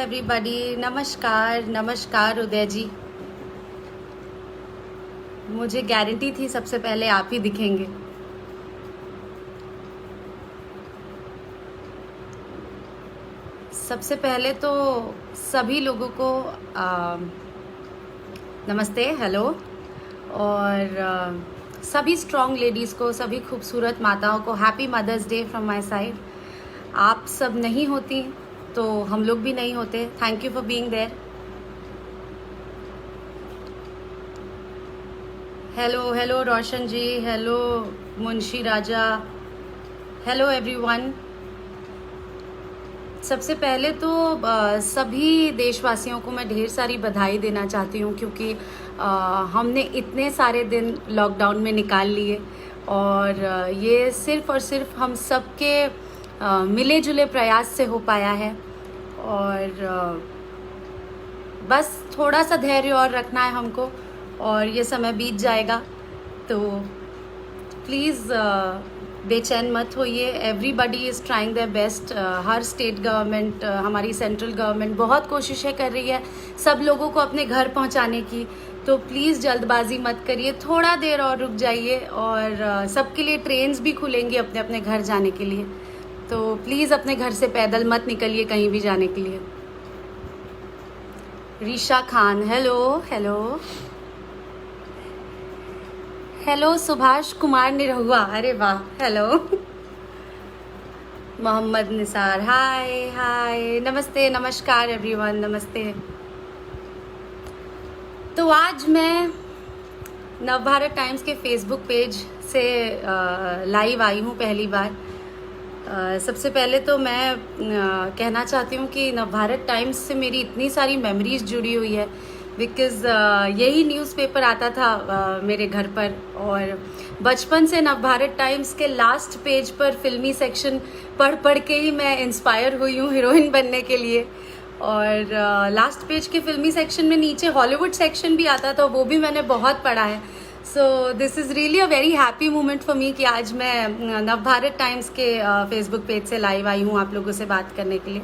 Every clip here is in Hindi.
एवरीबॉडी, नमस्कार नमस्कार उदय जी। मुझे गारंटी थी सबसे पहले आप ही दिखेंगे। सबसे पहले तो सभी लोगों को नमस्ते, हेलो। और सभी स्ट्रॉन्ग लेडीज़ को, सभी खूबसूरत माताओं को happy mother's day from my side. आप सब नहीं होती तो हम लोग भी नहीं होते। Thank you for being there. Hello hello Roshan ji, hello Munshi Raja, hello everyone. सबसे पहले तो सभी देशवासियों को मैं ढेर सारी बधाई देना चाहती हूँ, क्योंकि हमने इतने सारे दिन लॉकडाउन में निकाल लिए और ये सिर्फ और सिर्फ हम सबके मिले जुले प्रयास से हो पाया है। और बस थोड़ा सा धैर्य और रखना है हमको और ये समय बीत जाएगा। तो प्लीज़ बेचैन मत होइए। Everybody is trying their best. Her state government, हमारी सेंट्रल गवर्नमेंट बहुत कोशिशें कर रही है सब लोगों को अपने घर पहुंचाने की। तो प्लीज़ जल्दबाजी मत करिए, थोड़ा देर और रुक जाइए। और सबके लिए ट्रेन्स भी खुलेंगी अपने अपने घर जाने के लिए। तो प्लीज़ अपने घर से पैदल मत निकलिए कहीं भी जाने के लिए। Risha Khan, hello hello hello. Subhash Kumar Nirahua, अरे वाह, hello. Mohammad Nisar, hi hi, नमस्ते नमस्कार एवरीवन, नमस्ते। तो आज मैं नवभारत टाइम्स के फेसबुक पेज से लाइव आई हूँ पहली बार। सबसे पहले तो मैं कहना चाहती हूँ कि नवभारत टाइम्स से मेरी इतनी सारी मेमोरीज जुड़ी हुई है, बिकॉज़ यही न्यूज़पेपर आता था मेरे घर पर। और बचपन से नवभारत टाइम्स के लास्ट पेज पर फिल्मी सेक्शन पढ़ पढ़ के ही मैं इंस्पायर हुई हूँ हीरोइन बनने के लिए। और लास्ट पेज के फिल्मी सेक्शन में नीचे हॉलीवुड सेक्शन भी आता था, वो भी मैंने बहुत पढ़ा है। So this is really a very happy moment for me कि आज मैं नवभारत टाइम्स के फेसबुक पेज से लाइव आई हूँ आप लोगों से बात करने के लिए।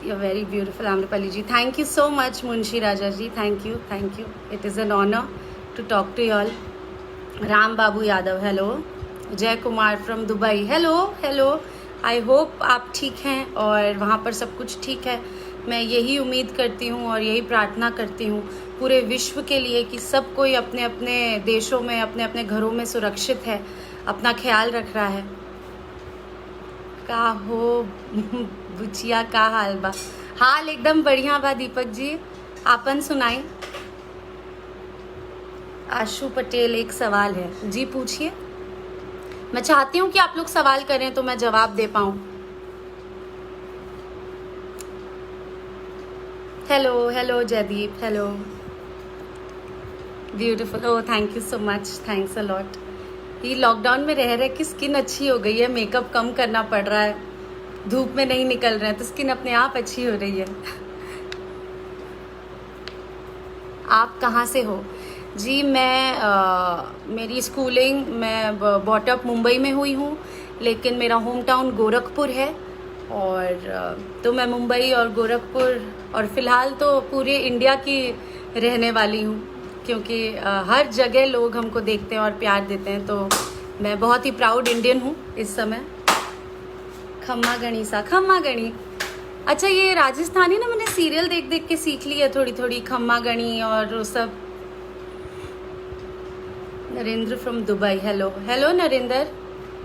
You are very beautiful Amrapali ji, thank you so much. Munshi Raja ji, thank you thank you. It is an honour to talk to you all. Ram Babu Yadav, hello. Jay Kumar from Dubai, hello hello. I hope आप ठीक हैं और वहाँ पर सब कुछ ठीक है। मैं यही उम्मीद करती हूँ और यही प्रार्थना करती हूँ पूरे विश्व के लिए कि सब कोई अपने अपने देशों में, अपने अपने घरों में सुरक्षित है, अपना ख्याल रख रहा है। का हो बुचिया, का हाल बा? हाल एकदम बढ़िया बा दीपक जी, आपन सुनाई। आशु पटेल, एक सवाल है जी, पूछिए। मैं चाहती हूँ कि आप लोग सवाल करें तो मैं जवाब दे पाऊँ। Hello hello Jaideep, hello. Beautiful, oh thank you so much, thanks a lot. ये लॉकडाउन में रह रहे कि स्किन अच्छी हो गई है, मेकअप कम करना पड़ रहा है, धूप में नहीं निकल रहे हैं तो स्किन अपने आप अच्छी हो रही है। आप कहाँ से हो जी? मैं मेरी स्कूलिंग मैं बॉटअप मुंबई में हुई हूँ, लेकिन मेरा होम टाउन गोरखपुर है। और तो मैं मुंबई और गोरखपुर और फ़िलहाल तो पूरे इंडिया की रहने वाली हूँ, क्योंकि हर जगह लोग हमको देखते हैं और प्यार देते हैं। तो मैं बहुत ही प्राउड इंडियन हूँ इस समय। खम्मा गणी सा, खम्मा गणी, अच्छा ये राजस्थानी ना मैंने सीरियल देख देख के सीख ली है थोड़ी थोड़ी, खम्मा गणी और वो सब। Narendra from Dubai, hello hello Narendra,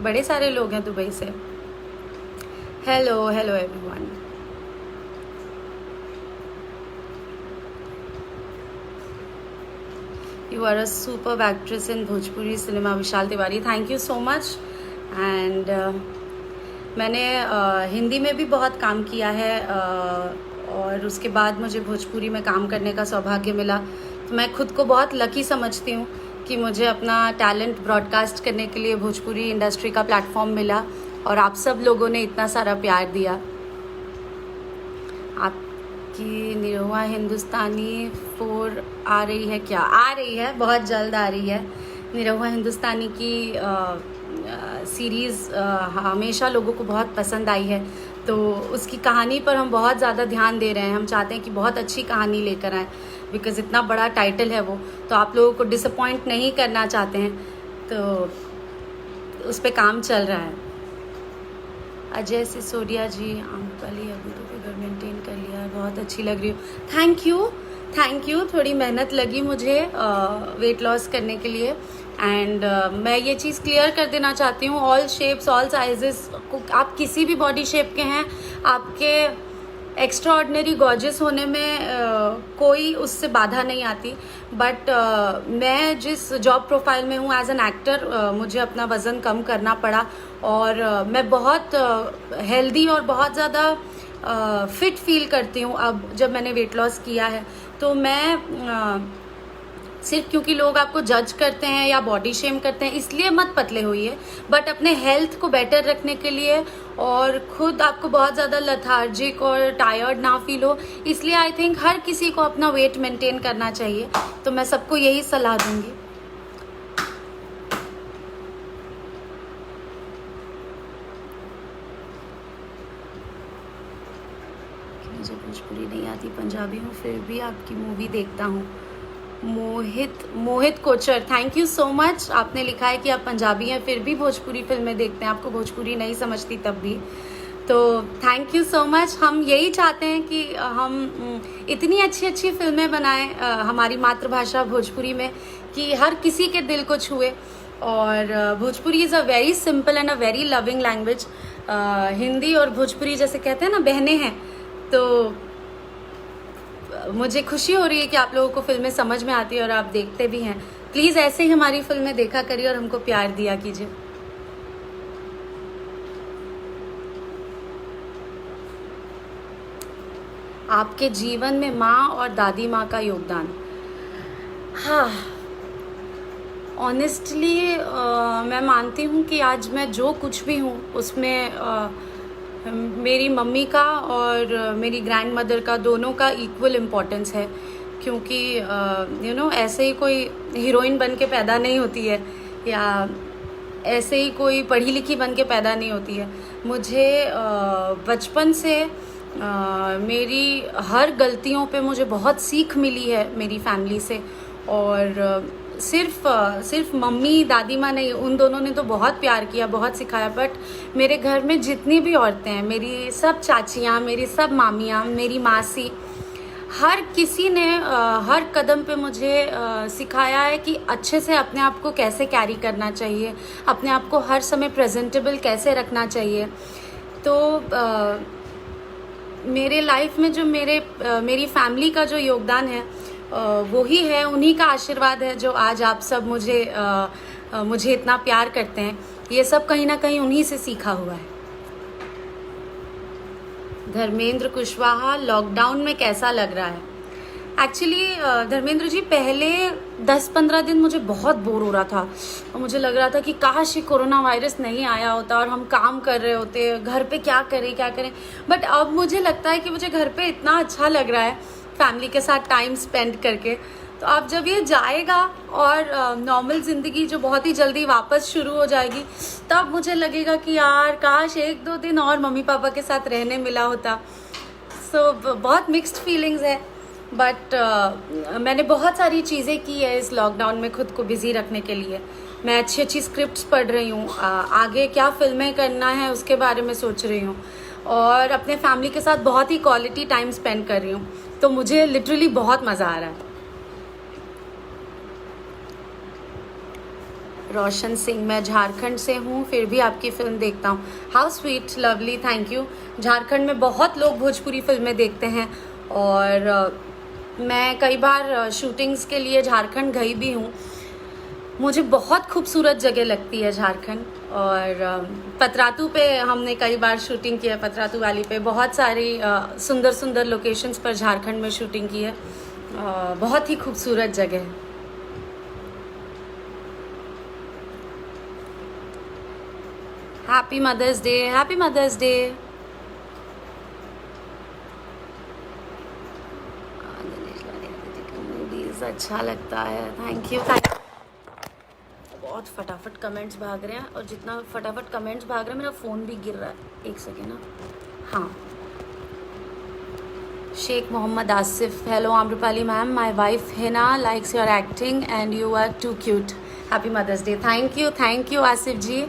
बड़े सारे लोग हैं दुबई से। Hello hello everyone. You are a superb actress in Bhojpuri cinema, Vishal Tiwari, thank you so much. And मैंने हिंदी में भी बहुत काम किया है और उसके बाद मुझे भोजपुरी में काम करने का सौभाग्य मिला। तो मैं खुद को बहुत लकी समझती हूँ कि मुझे अपना टैलेंट ब्रॉडकास्ट करने के लिए भोजपुरी इंडस्ट्री का प्लेटफॉर्म मिला और आप सब लोगों ने इतना सारा प्यार दिया। आपकी निरहुआ हिंदुस्तानी 4 आ रही है क्या? आ रही है, बहुत जल्द आ रही है। निरहुआ हिंदुस्तानी की सीरीज़ हमेशा लोगों को बहुत पसंद आई है, तो उसकी कहानी पर हम बहुत ज़्यादा ध्यान दे रहे हैं। हम चाहते हैं कि बहुत अच्छी कहानी लेकर आएँ, बिकॉज़ इतना बड़ा टाइटल है वो, तो आप लोगों को डिसअपॉइंट नहीं करना चाहते हैं, तो उस पे काम चल रहा है। अजय सिसोदिया जी, आम्रपाली अभी तो फिगर मेंटेन कर लिया, बहुत अच्छी लग रही हो। Thank you. थोड़ी मेहनत लगी मुझे वेट लॉस करने के लिए, एंड मैं ये चीज़ क्लियर कर देना चाहती हूँ, ऑल शेप्स ऑल साइजेस, आप किसी भी बॉडी शेप के हैं, आपके एक्स्ट्रा ऑर्डिनरी गॉर्जियस होने में कोई उससे बाधा नहीं आती। बट मैं जिस जॉब प्रोफाइल में हूँ एज एन एक्टर, मुझे अपना वज़न कम करना पड़ा, और मैं बहुत हेल्दी और बहुत ज़्यादा फिट फील करती हूँ अब जब मैंने वेट लॉस किया है। तो मैं सिर्फ क्योंकि लोग आपको जज करते हैं या बॉडी शेम करते हैं इसलिए मत पतले होइए, बट अपने हेल्थ को बेटर रखने के लिए और खुद आपको बहुत ज़्यादा लथार्जिक और टायर्ड ना फील हो, इसलिए आई थिंक हर किसी को अपना वेट मेंटेन करना चाहिए। तो मैं सबको यही सलाह दूंगी। मुझे भोजपुरी नहीं आती, पंजाबी हूँ, फिर भी आपकी मूवी देखता हूँ। Mohit Kochar, thank you so much. आपने लिखा है कि आप पंजाबी हैं फिर भी भोजपुरी फिल्में देखते हैं, आपको भोजपुरी नहीं समझती तब भी, तो थैंक यू सो मच। हम यही चाहते हैं कि हम इतनी अच्छी अच्छी फिल्में बनाएं हमारी मातृभाषा भोजपुरी में, कि हर किसी के दिल को छुए। और Bhojpuri is a very simple and a very loving language. Hindi और भोजपुरी जैसे कहते हैं ना, बहनें हैं, तो मुझे खुशी हो रही है कि आप लोगों को फिल्में समझ में आती है और आप देखते भी हैं। प्लीज़ ऐसे ही हमारी फिल्में देखा करिए और हमको प्यार दिया कीजिए। आपके जीवन में माँ और दादी माँ का योगदान, हाँ, ऑनेस्टली मैं मानती हूँ कि आज मैं जो कुछ भी हूँ उसमें मेरी मम्मी का और मेरी ग्रैंड मदर का, दोनों का इक्वल इम्पोर्टेंस है। क्योंकि ऐसे ही कोई हीरोइन बन के पैदा नहीं होती है, या ऐसे ही कोई पढ़ी लिखी बन के पैदा नहीं होती है। मुझे बचपन से मेरी हर गलतियों पे मुझे बहुत सीख मिली है मेरी फैमिली से। और सिर्फ मम्मी दादी माँ नहीं, उन दोनों ने तो बहुत प्यार किया, बहुत सिखाया। बट मेरे घर में जितनी भी औरतें हैं, मेरी सब चाचियाँ, मेरी सब मामियाँ, मेरी मासी, हर किसी ने हर कदम पे मुझे सिखाया है कि अच्छे से अपने आप को कैसे कैरी करना चाहिए, अपने आप को हर समय प्रेजेंटेबल कैसे रखना चाहिए। तो मेरे लाइफ में जो मेरी फैमिली का जो योगदान है वही है, उन्हीं का आशीर्वाद है जो आज आप सब मुझे इतना प्यार करते हैं। ये सब कहीं ना कहीं उन्हीं से सीखा हुआ है। धर्मेंद्र कुशवाहा, लॉकडाउन में कैसा लग रहा है? एक्चुअली धर्मेंद्र जी, पहले 10-15 दिन मुझे बहुत बोर हो रहा था और मुझे लग रहा था कि काश ये कोरोना वायरस नहीं आया होता और हम काम कर रहे होते, घर पे क्या करें। बट अब मुझे लगता है कि मुझे घर पे इतना अच्छा लग रहा है फैमिली के साथ टाइम स्पेंड करके। तो अब जब ये जाएगा और नॉर्मल ज़िंदगी जो बहुत ही जल्दी वापस शुरू हो जाएगी, तब मुझे लगेगा कि यार काश 1-2 दिन और मम्मी पापा के साथ रहने मिला होता। सो बहुत मिक्स्ड फीलिंग्स है। बट मैंने बहुत सारी चीज़ें की है इस लॉकडाउन में खुद को बिज़ी रखने के लिए। मैं अच्छी स्क्रिप्ट्स पढ़ रही हूँ, आगे क्या फिल्में करना है उसके बारे में सोच रही हूँ, और अपने फैमिली के साथ बहुत ही क्वालिटी टाइम स्पेंड कर रही हूँ। तो मुझे लिटरली बहुत मज़ा आ रहा है। रोशन सिंह, मैं झारखंड से हूँ, फिर भी आपकी फिल्म देखता हूँ। How sweet, lovely, thank you. Jharkhand में बहुत लोग भोजपुरी फिल्में देखते हैं, और मैं कई बार शूटिंग्स के लिए झारखंड गई भी हूँ। मुझे बहुत खूबसूरत जगह लगती है झारखंड। और पतरातू पे हमने कई बार शूटिंग की है, पतरातू वाली पे बहुत सारी सुंदर सुंदर लोकेशंस पर झारखंड में शूटिंग की है। बहुत ही खूबसूरत जगह है। Happy mother's day, happy mother's day. Movies अच्छा लगता है, थैंक यू। बहुत फटाफट कमेंट्स भाग रहे हैं, और जितना फटाफट कमेंट्स भाग रहे हैं मेरा फ़ोन भी गिर रहा है। एक सेकेंड ना। हाँ, Sheikh Mohammed Asif, hello Amrupali ma'am, my wife Hina likes your acting and you are too cute. Happy Mother's Day. Thank you Asif जी,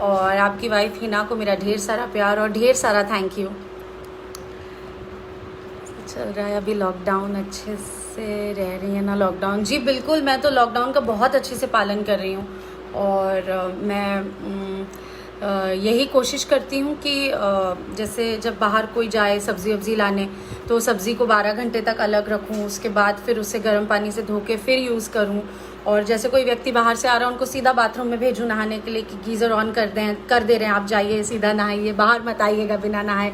और आपकी वाइफ हिना को मेरा ढेर सारा प्यार और ढेर सारा थैंक यू। चल रहा है अभी लॉकडाउन, अच्छे से रह रही है ना लॉकडाउन? जी बिल्कुल, मैं तो लॉकडाउन का बहुत अच्छे से पालन कर रही हूँ और मैं यही कोशिश करती हूँ कि जैसे जब बाहर कोई जाए सब्ज़ी वब्ज़ी लाने तो सब्ज़ी को 12 घंटे तक अलग रखूँ, उसके बाद फिर उसे गर्म पानी से धो के फिर यूज़ करूँ। और जैसे कोई व्यक्ति बाहर से आ रहा है उनको सीधा बाथरूम में भेजूँ नहाने के लिए कि गीज़र ऑन कर दे रहे हैं, आप जाइए सीधा नहाइए, बाहर मत आइएगा बिना नहाए।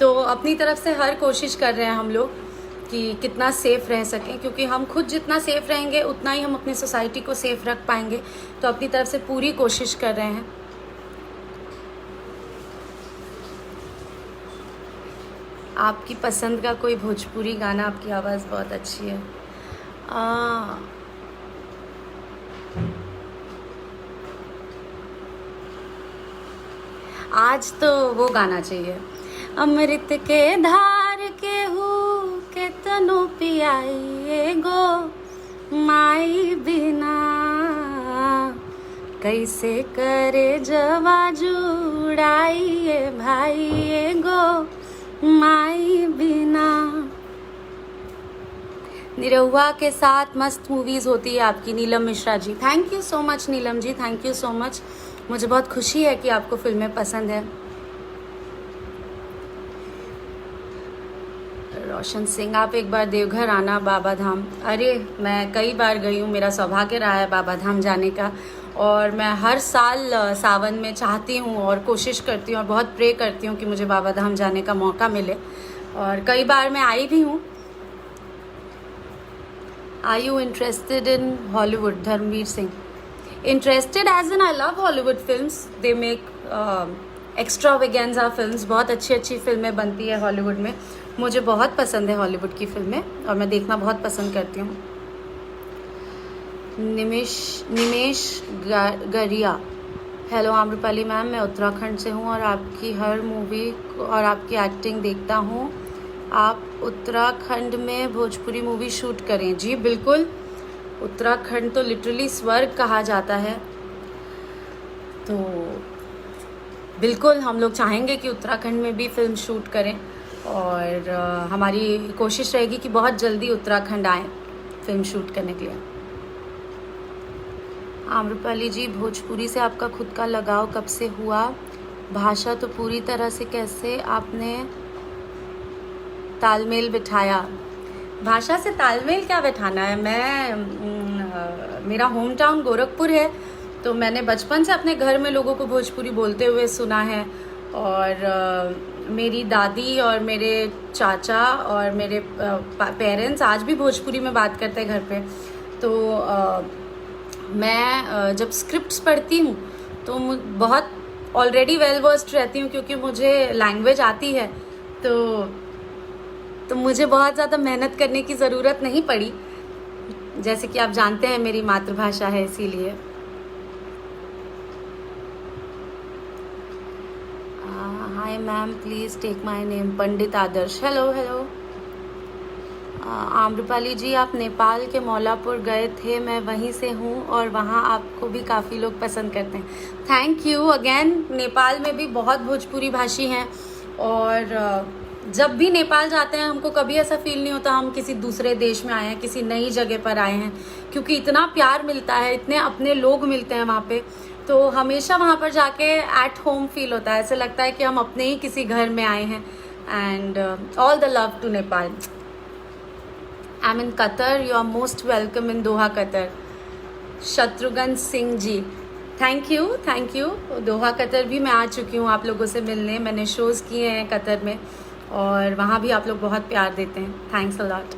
तो अपनी तरफ से हर कोशिश कर रहे हैं हम लोग कि कितना सेफ़ रह सकें, क्योंकि हम खुद जितना सेफ़ रहेंगे उतना ही हम अपनी सोसाइटी को सेफ़ रख पाएंगे। तो अपनी तरफ से पूरी कोशिश कर रहे हैं। आपकी पसंद का कोई भोजपुरी गाना? आपकी आवाज़ बहुत अच्छी है। आज तो वो गाना चाहिए, अमृत के धार के हूँ के तनो पियाइए गो माई बिना, कैसे करे जवा जुड़ाइए भाई गो माई बिना। निरहुआ के साथ मस्त मूवीज़ होती है आपकी, Neelam Mishra ji. Thank you so much Neelam ji, thank you so much. मुझे बहुत खुशी है कि आपको फिल्में पसंद है। रोशन सिंह, आप एक बार देवघर आना बाबा धाम। अरे मैं कई बार गई हूँ, मेरा सौभाग्य रहा है बाबा धाम जाने का, और मैं हर साल सावन में चाहती हूँ और कोशिश करती हूँ और बहुत प्रे करती हूँ कि मुझे बाबा धाम जाने का मौका मिले, और कई बार मैं आई भी हूँ। Are you interested in Hollywood? Dharmveer Singh, interested as in I love Hollywood films, they make extravaganza films, बहुत अच्छी अच्छी फिल्में बनती है हॉलीवुड में। मुझे बहुत पसंद है हॉलीवुड की फिल्में और मैं देखना बहुत पसंद करती हूँ। निमेश गरिया, हेलो आम्रपाली मैम, मैं उत्तराखंड से हूँ और आपकी हर मूवी और आपकी एक्टिंग देखता हूँ। आप उत्तराखंड में भोजपुरी मूवी शूट करें। जी बिल्कुल, उत्तराखंड तो लिटरली स्वर्ग कहा जाता है, तो बिल्कुल हम लोग चाहेंगे कि उत्तराखंड में भी फिल्म शूट करें, और हमारी कोशिश रहेगी कि बहुत जल्दी उत्तराखंड आएँ फिल्म शूट करने के लिए। आम्रपाली जी, भोजपुरी से आपका खुद का लगाव कब से हुआ? भाषा तो पूरी तरह से कैसे आपने तालमेल बिठाया? भाषा से तालमेल क्या बिठाना है, मेरा होम टाउन गोरखपुर है, तो मैंने बचपन से अपने घर में लोगों को भोजपुरी बोलते हुए सुना है, और मेरी दादी और मेरे चाचा और मेरे पेरेंट्स आज भी भोजपुरी में बात करते हैं घर पे। तो मैं जब स्क्रिप्ट्स पढ़ती हूँ तो बहुत ऑलरेडी वेल वर्स्ड रहती हूँ, क्योंकि मुझे लैंग्वेज आती है, तो मुझे बहुत ज़्यादा मेहनत करने की ज़रूरत नहीं पड़ी। जैसे कि आप जानते हैं मेरी मातृभाषा है, इसीलिए। Hi ma'am, please take my name, Pandit Adarsh. Hello hello. Amrapali ji, आप नेपाल के मौलापुर गए थे, मैं वहीं से हूँ और वहाँ आपको भी काफ़ी लोग पसंद करते हैं। Thank you again. नेपाल में भी बहुत भोजपुरी भाषी हैं, और जब भी नेपाल जाते हैं हमको कभी ऐसा फील नहीं होता हम किसी दूसरे देश में आए हैं, किसी नई जगह पर आए हैं, क्योंकि इतना प्यार मिलता है, इतने अपने लोग मिलते हैं वहाँ पे, तो हमेशा वहाँ पर जाके एट होम फील होता है, ऐसे लगता है कि हम अपने ही किसी घर में आए हैं। And all the love to Nepal. I am in Qatar, you are most welcome in Doha Qatar. Shatrughan Singh ji, thank you. Doha Qatar भी मैं आ चुकी हूँ आप लोगों से मिलने, मैंने शोज़ किए हैं कतर में, और वहाँ भी आप लोग बहुत प्यार देते हैं। Thanks a lot.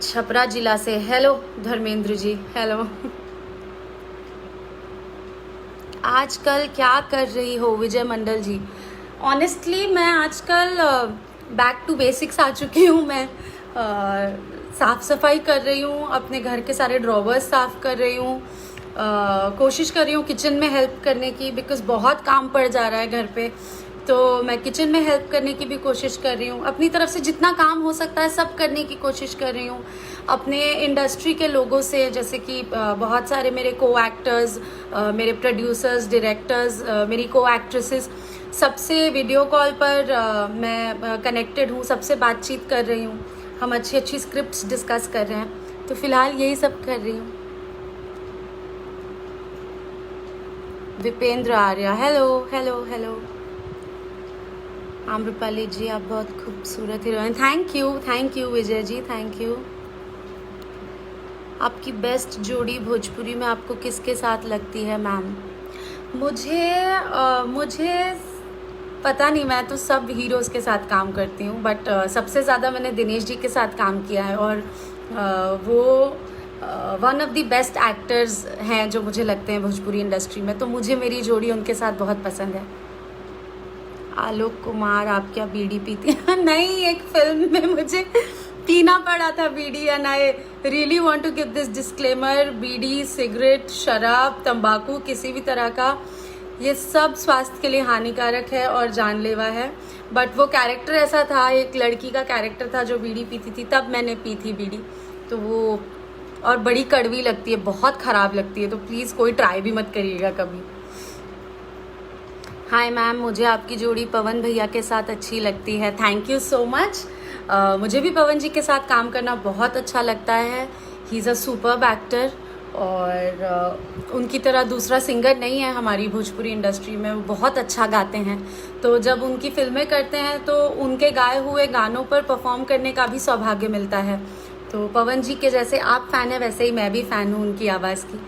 छपरा जिला से हेलो धर्मेंद्र जी, हेलो। आजकल क्या कर रही हो विजय मंडल जी? ऑनेस्टली मैं आजकल बैक टू बेसिक्स आ चुकी हूँ। मैं साफ़ सफाई कर रही हूँ, अपने घर के सारे ड्रॉवर्स साफ़ कर रही हूँ, कोशिश कर रही हूँ किचन में हेल्प करने की, बिकॉज़ बहुत काम पड़ जा रहा है घर पे। तो मैं किचन में हेल्प करने की भी कोशिश कर रही हूँ, अपनी तरफ से जितना काम हो सकता है सब करने की कोशिश कर रही हूँ। अपने इंडस्ट्री के लोगों से, जैसे कि बहुत सारे मेरे को एक्टर्स, मेरे प्रोड्यूसर्स, डायरेक्टर्स, मेरी को एक्ट्रेसेस, सबसे वीडियो कॉल पर मैं कनेक्टेड हूँ, सबसे बातचीत कर रही हूँ। हम अच्छी अच्छी स्क्रिप्ट्स डिस्कस कर रहे हैं, तो फ़िलहाल यही सब कर रही हूँ। Vipendra Arya, hello hello hello. Amrapali ji, आप बहुत खूबसूरत heroine. Thank you Vijay ji, thank you. आपकी बेस्ट जोड़ी भोजपुरी में आपको किसके साथ लगती है मैम? मुझे पता नहीं, मैं तो सब हीरोज़ के साथ काम करती हूँ, बट सबसे ज़्यादा मैंने दिनेश जी के साथ काम किया है, और वो one of the best actors हैं जो मुझे लगते हैं भोजपुरी इंडस्ट्री में, तो मुझे मेरी जोड़ी उनके साथ बहुत पसंद है। आलोक कुमार, आप क्या बीड़ी पीती हैं? नहीं, एक फिल्म में मुझे पीना पड़ा था बीड़ी, and I really want to give this disclaimer, बीड़ी, सिगरेट, शराब, तंबाकू, किसी भी तरह का, ये सब स्वास्थ्य के लिए हानिकारक है और जानलेवा है। बट वो कैरेक्टर ऐसा था, एक लड़की का कैरेक्टर था जो बीड़ी पीती थी, तब मैंने पी थी बीड़ी, तो वो और बड़ी कड़वी लगती है, बहुत ख़राब लगती है, तो प्लीज़ कोई ट्राई भी मत करिएगा कभी। हाय मैम, मुझे आपकी जोड़ी पवन भैया के साथ अच्छी लगती है। Thank you so much. मुझे भी पवन जी के साथ काम करना बहुत अच्छा लगता है। He is a superb actor, और उनकी तरह दूसरा सिंगर नहीं है हमारी भोजपुरी इंडस्ट्री में, वो बहुत अच्छा गाते हैं। तो जब उनकी फिल्में करते हैं तो उनके गाए हुए गानों पर परफॉर्म करने का भी सौभाग्य मिलता है। तो पवन जी के जैसे आप फ़ैन हैं, वैसे ही मैं भी फ़ैन हूँ उनकी आवाज़ की,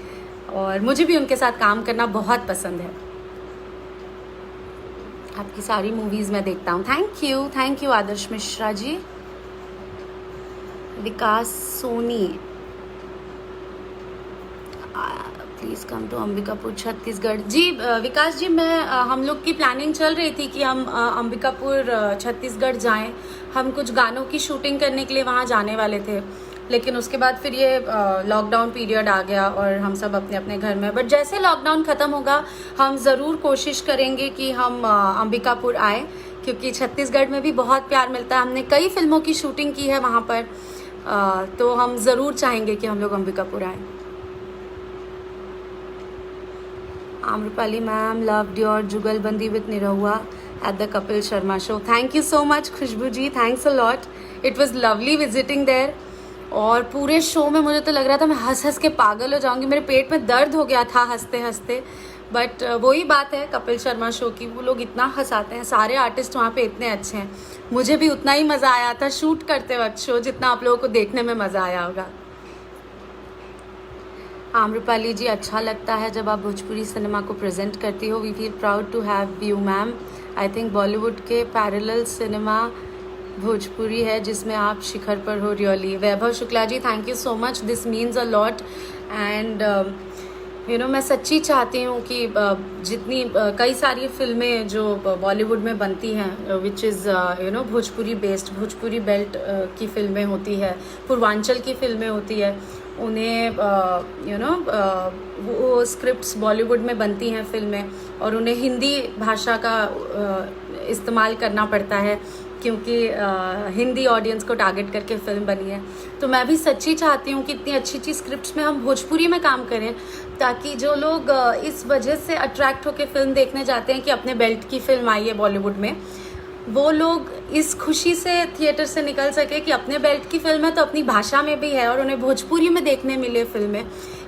और मुझे भी उनके साथ काम करना बहुत पसंद है। आपकी सारी मूवीज़ मैं देखता हूँ। Thank you Adarsh Mishra ji. Vikas Soni, please come to Ambikapur Chhattisgarh. जी विकास जी, हम लोग की प्लानिंग चल रही थी कि हम अंबिकापुर छत्तीसगढ़ जाएं। हम कुछ गानों की शूटिंग करने के लिए वहाँ जाने वाले थे, लेकिन उसके बाद फिर ये लॉकडाउन पीरियड आ गया और हम सब अपने अपने घर में। बट जैसे लॉकडाउन ख़त्म होगा, हम ज़रूर कोशिश करेंगे कि हम अंबिकापुर आए, क्योंकि छत्तीसगढ़ में भी बहुत प्यार मिलता है। हमने कई फिल्मों की शूटिंग की है वहाँ पर, तो हम ज़रूर चाहेंगे कि हम लोग अंबिकापुर आएँ। Amrapali ma'am, loved your jugalbandi with Nirahua at the Kapil Sharma show. Thank you so much Khushboo ji, thanks a lot. It was lovely visiting there, और पूरे शो में मुझे तो लग रहा था मैं हंस हंस के पागल हो जाऊंगी, मेरे पेट में दर्द हो गया था हंसते हंसते। बट वही बात है कपिल शर्मा शो की, वो लोग इतना हंसाते हैं, सारे आर्टिस्ट वहाँ पे इतने अच्छे हैं। मुझे भी उतना ही मज़ा आया था शूट करते वक्त शो, जितना आप लोगों को देखने में मज़ा आया होगा। आम्रपाली जी, अच्छा लगता है जब आप भोजपुरी सिनेमा को प्रेजेंट करती हो। We feel proud to have you ma'am. I think Bollywood के पैरेलल सिनेमा भोजपुरी है जिसमें आप शिखर पर हो। Really Vaibhav Shukla ji, thank you so much, this means a lot. And you know, मैं सच्ची चाहती हूँ कि जितनी कई सारी फिल्में जो बॉलीवुड में बनती हैं, which is you know Bhojpuri based, Bhojpuri belt की फिल्में होती है, पूर्वांचल की फिल्में होती है, उन्हें यू नो वो स्क्रिप्ट्स बॉलीवुड में बनती हैं फिल्में, और उन्हें हिंदी भाषा का इस्तेमाल करना पड़ता है, क्योंकि हिंदी ऑडियंस को टारगेट करके फिल्म बनी है। तो मैं भी सच्ची चाहती हूँ कि इतनी अच्छी अच्छी स्क्रिप्ट्स में हम भोजपुरी में काम करें, ताकि जो लोग इस वजह से अट्रैक्ट होकर फिल्म देखने जाते हैं कि अपने बेल्ट की फिल्म आई है बॉलीवुड में, वो लोग इस खुशी से थिएटर से निकल सके कि अपने बेल्ट की फिल्म है तो अपनी भाषा में भी है, और उन्हें भोजपुरी में देखने मिले फिल्में।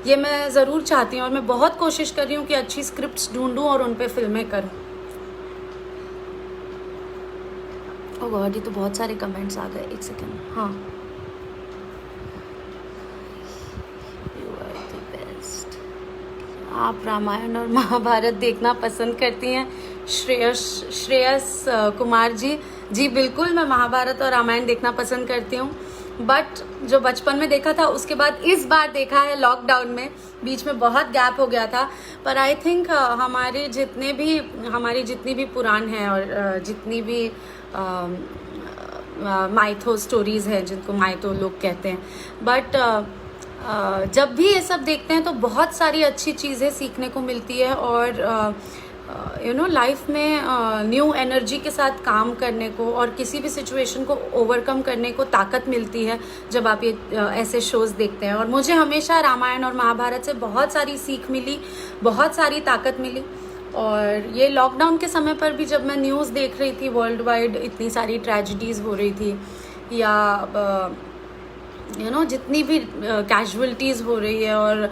ये मैं ज़रूर चाहती हूँ, और मैं बहुत कोशिश कर रही हूँ कि अच्छी स्क्रिप्ट्स ढूंढूँ और उन पर फिल्में करूँ। ओह गॉड, ये तो बहुत सारे कमेंट्स आ गए, एक सेकेंड। हाँ, यू आर द बेस्ट। आप रामायण और महाभारत देखना पसंद करती हैं? श्रेयस कुमार जी, जी बिल्कुल, मैं महाभारत और रामायण देखना पसंद करती हूँ, बट जो बचपन में देखा था उसके बाद इस बार देखा है लॉकडाउन में, बीच में बहुत गैप हो गया था। पर आई थिंक हमारी जितनी भी पुराण हैं और जितनी भी माइथो स्टोरीज़ हैं, जिनको माइथो लोग कहते हैं, बट जब भी ये सब देखते हैं तो बहुत सारी अच्छी चीज़ें सीखने को मिलती है, और लाइफ में न्यू एनर्जी के साथ काम करने को और किसी भी सिचुएशन को ओवरकम करने को ताकत मिलती है जब आप ये ऐसे शोज़ देखते हैं। और मुझे हमेशा रामायण और महाभारत से बहुत सारी सीख मिली, बहुत सारी ताकत मिली। और ये लॉकडाउन के समय पर भी जब मैं न्यूज़ देख रही थी, वर्ल्ड वाइड इतनी सारी ट्रेजिडीज़ हो रही थी, या जितनी भी कैजुअलिटीज़ हो रही है, और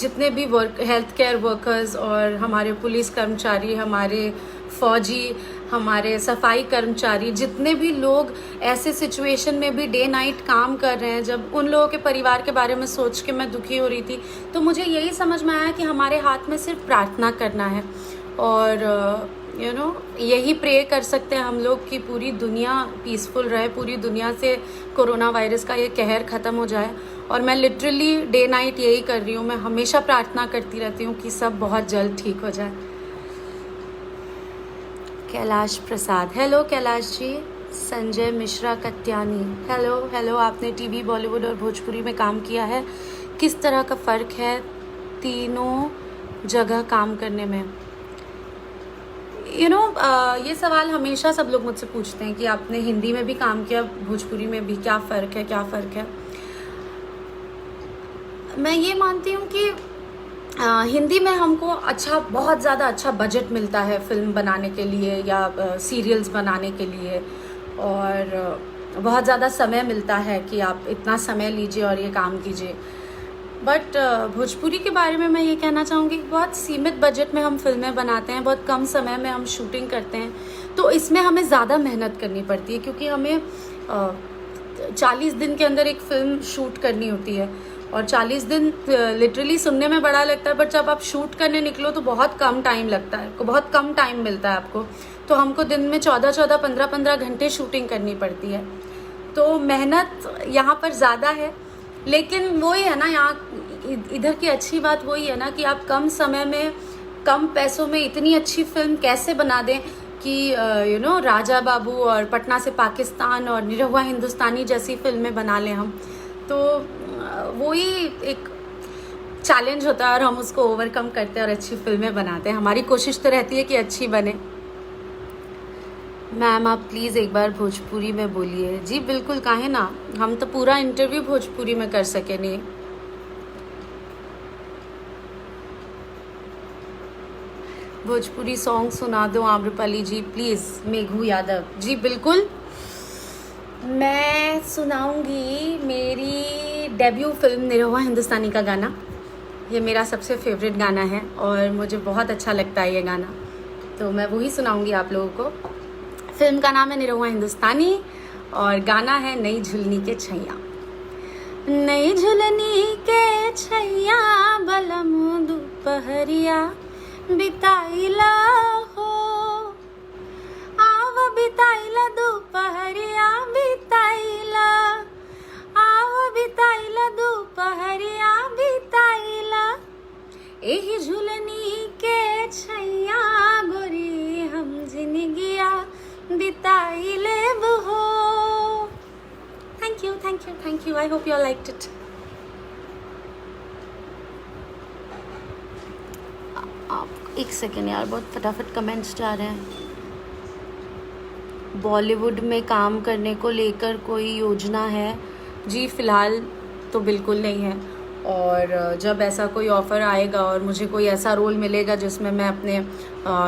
जितने भी हेल्थ केयर वर्कर्स और हमारे पुलिस कर्मचारी, हमारे फौजी, हमारे सफाई कर्मचारी, जितने भी लोग ऐसे सिचुएशन में भी डे नाइट काम कर रहे हैं, जब उन लोगों के परिवार के बारे में सोच के मैं दुखी हो रही थी, तो मुझे यही समझ में आया कि हमारे हाथ में सिर्फ प्रार्थना करना है। और यही प्रे कर सकते हैं हम लोग कि पूरी दुनिया पीसफुल रहे, पूरी दुनिया से कोरोना वायरस का ये कहर ख़त्म हो जाए। और मैं लिटरली डे नाइट यही कर रही हूँ, मैं हमेशा प्रार्थना करती रहती हूँ कि सब बहुत जल्द ठीक हो जाए। कैलाश प्रसाद, हेलो कैलाश जी। संजय मिश्रा कत्यानी, हेलो, आपने टीवी, बॉलीवुड और भोजपुरी में काम किया है, किस तरह का फ़र्क है तीनों जगह काम करने में? ये सवाल हमेशा सब लोग मुझसे पूछते हैं कि आपने हिंदी में भी काम किया, भोजपुरी में भी, क्या फ़र्क है? मैं ये मानती हूँ कि हिंदी में हमको बहुत ज़्यादा अच्छा बजट मिलता है फिल्म बनाने के लिए या सीरियल्स बनाने के लिए, और बहुत ज़्यादा समय मिलता है कि आप इतना समय लीजिए और ये काम कीजिए। बट भोजपुरी के बारे में मैं ये कहना चाहूँगी कि बहुत सीमित बजट में हम फिल्में बनाते हैं, बहुत कम समय में हम शूटिंग करते हैं, तो इसमें हमें ज़्यादा मेहनत करनी पड़ती है, क्योंकि हमें 40 दिन के अंदर एक फ़िल्म शूट करनी होती है। और 40 दिन लिटरली सुनने में बड़ा लगता है, बट जब आप शूट करने निकलो तो बहुत कम टाइम लगता है, बहुत कम टाइम मिलता है आपको। तो हमको दिन में 14-14, 15-15 घंटे शूटिंग करनी पड़ती है, तो मेहनत यहाँ पर ज़्यादा है। लेकिन वही है ना, यहाँ इधर की अच्छी बात वही है ना कि आप कम समय में, कम पैसों में इतनी अच्छी फिल्म कैसे बना दें कि राजा बाबू और पटना से पाकिस्तान और निरहुआ हिंदुस्तानी जैसी फिल्में बना लें हम। तो वही एक चैलेंज होता है और हम उसको ओवरकम करते हैं और अच्छी फिल्में बनाते हैं। हमारी कोशिश तो रहती है कि अच्छी बने। मैम आप प्लीज़ एक बार भोजपुरी में बोलिए। जी बिल्कुल, काहे ना, हम तो पूरा इंटरव्यू भोजपुरी में कर सके नहीं। भोजपुरी सॉन्ग सुना दो आम्रपाली जी प्लीज़। मेघू यादव, जी बिल्कुल, मैं सुनाऊंगी मेरी डेब्यू फिल्म निरहुआ हिंदुस्तानी का गाना। ये मेरा सबसे फेवरेट गाना है और मुझे बहुत अच्छा लगता है ये गाना, तो मैं वही सुनाऊंगी आप लोगों को। फिल्म का नाम है निरहुआ हिंदुस्तानी और गाना है नई झुलनी के छैया। नई झुलनी के छैया बलम दोपहरिया बिताइला हो, आव बिताइला दोपहरिया बिताइला, आव बिताइला दोपहरिया बिताइला, एही झुलनी के छैया गोरी हम जिनगिया बिताइले बहो। Thank you, I hope you liked it. आप एक सेकेंड यार, बहुत फटाफट कमेंट्स जा रहे हैं। बॉलीवुड में काम करने को लेकर कोई योजना है? जी फ़िलहाल तो बिल्कुल नहीं है, और जब ऐसा कोई ऑफ़र आएगा और मुझे कोई ऐसा रोल मिलेगा जिसमें मैं अपने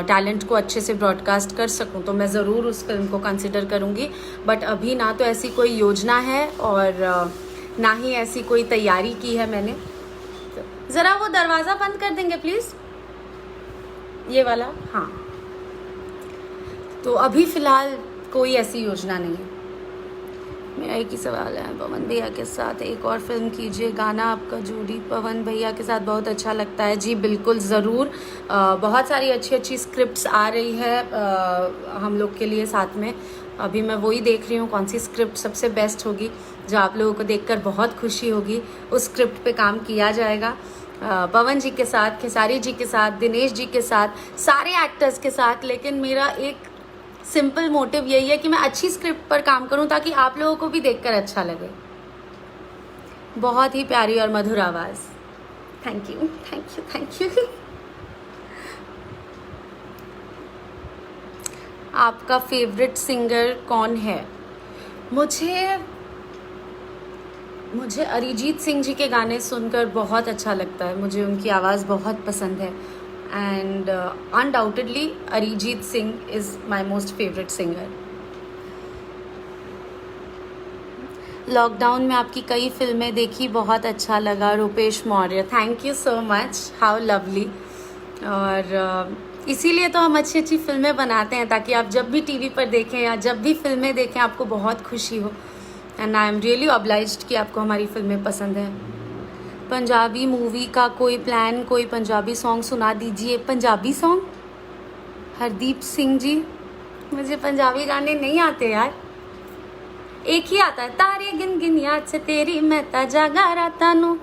टैलेंट को अच्छे से ब्रॉडकास्ट कर सकूं, तो मैं ज़रूर उस फिल्म को कंसिडर करूंगी। बट अभी ना तो ऐसी कोई योजना है और ना ही ऐसी कोई तैयारी की है मैंने। ज़रा वो दरवाज़ा बंद कर देंगे प्लीज़, ये वाला, हाँ। तो अभी फ़िलहाल कोई ऐसी योजना नहीं है। मेरा एक ही सवाल है, पवन भैया के साथ एक और फिल्म कीजिए, गाना आपका जोड़ी पवन भैया के साथ बहुत अच्छा लगता है। जी बिल्कुल, ज़रूर। बहुत सारी अच्छी स्क्रिप्ट्स आ रही है हम लोग के लिए साथ में। अभी मैं वही देख रही हूँ कौन सी स्क्रिप्ट सबसे बेस्ट होगी, जो आप लोगों को देखकर बहुत खुशी होगी। उस स्क्रिप्ट पे काम किया जाएगा पवन जी के साथ, खेसारी जी के साथ, दिनेश जी के साथ, सारे एक्टर्स के साथ। लेकिन मेरा एक सिंपल मोटिव यही है कि मैं अच्छी स्क्रिप्ट पर काम करूं ताकि आप लोगों को भी देखकर अच्छा लगे। बहुत ही प्यारी और मधुर आवाज़। Thank you. आपका फेवरेट सिंगर कौन है? मुझे अरिजीत सिंह जी के गाने सुनकर बहुत अच्छा लगता है, मुझे उनकी आवाज़ बहुत पसंद है and undoubtedly Arijit Singh is my most favourite singer. Lockdown में आपकी कई फिल्में देखी, बहुत अच्छा लगा। Rupesh Maurya, thank you so much, how lovely. और इसीलिए तो हम अच्छी अच्छी फिल्में बनाते हैं, ताकि आप जब भी टीवी पर देखें या जब भी फिल्में देखें आपको बहुत खुशी हो। And I am really obliged कि आपको हमारी फिल्में पसंद हैं। पंजाबी मूवी का कोई प्लान, कोई पंजाबी सॉन्ग सुना दीजिए। पंजाबी सॉन्ग? हरदीप सिंह जी, मुझे पंजाबी गाने नहीं आते यार, एक ही आता है, तारे गिन गिन याद से तेरी मैं ता जागा रातां नूं,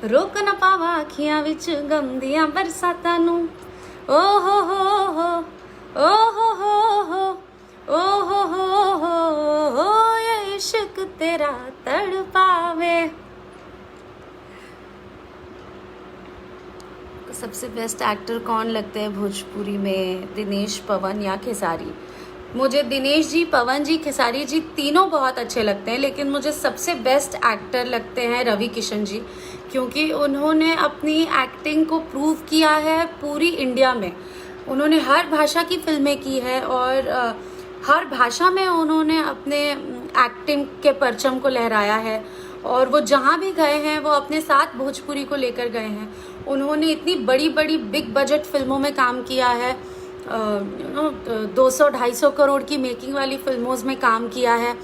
रोक ना पावा अखियां विच गम दियां बरसातां नूं, ओ हो हो ओ हो हो ओ हो ये इश्क तेरा तड़पावे। सबसे बेस्ट एक्टर कौन लगते हैं भोजपुरी में? दिनेश, पवन या खेसारी? मुझे दिनेश जी, पवन जी, खेसारी जी तीनों बहुत अच्छे लगते हैं, लेकिन मुझे सबसे बेस्ट एक्टर लगते हैं रवि किशन जी, क्योंकि उन्होंने अपनी एक्टिंग को प्रूव किया है पूरी इंडिया में। उन्होंने हर भाषा की फिल्में की है और हर भाषा में उन्होंने अपने एक्टिंग के परचम को लहराया है, और वो जहाँ भी गए हैं वो अपने साथ भोजपुरी को लेकर गए हैं। उन्होंने इतनी बड़ी बड़ी बिग बजट फिल्मों में काम किया है, 200-250 करोड़ की मेकिंग वाली फिल्मों में काम किया है।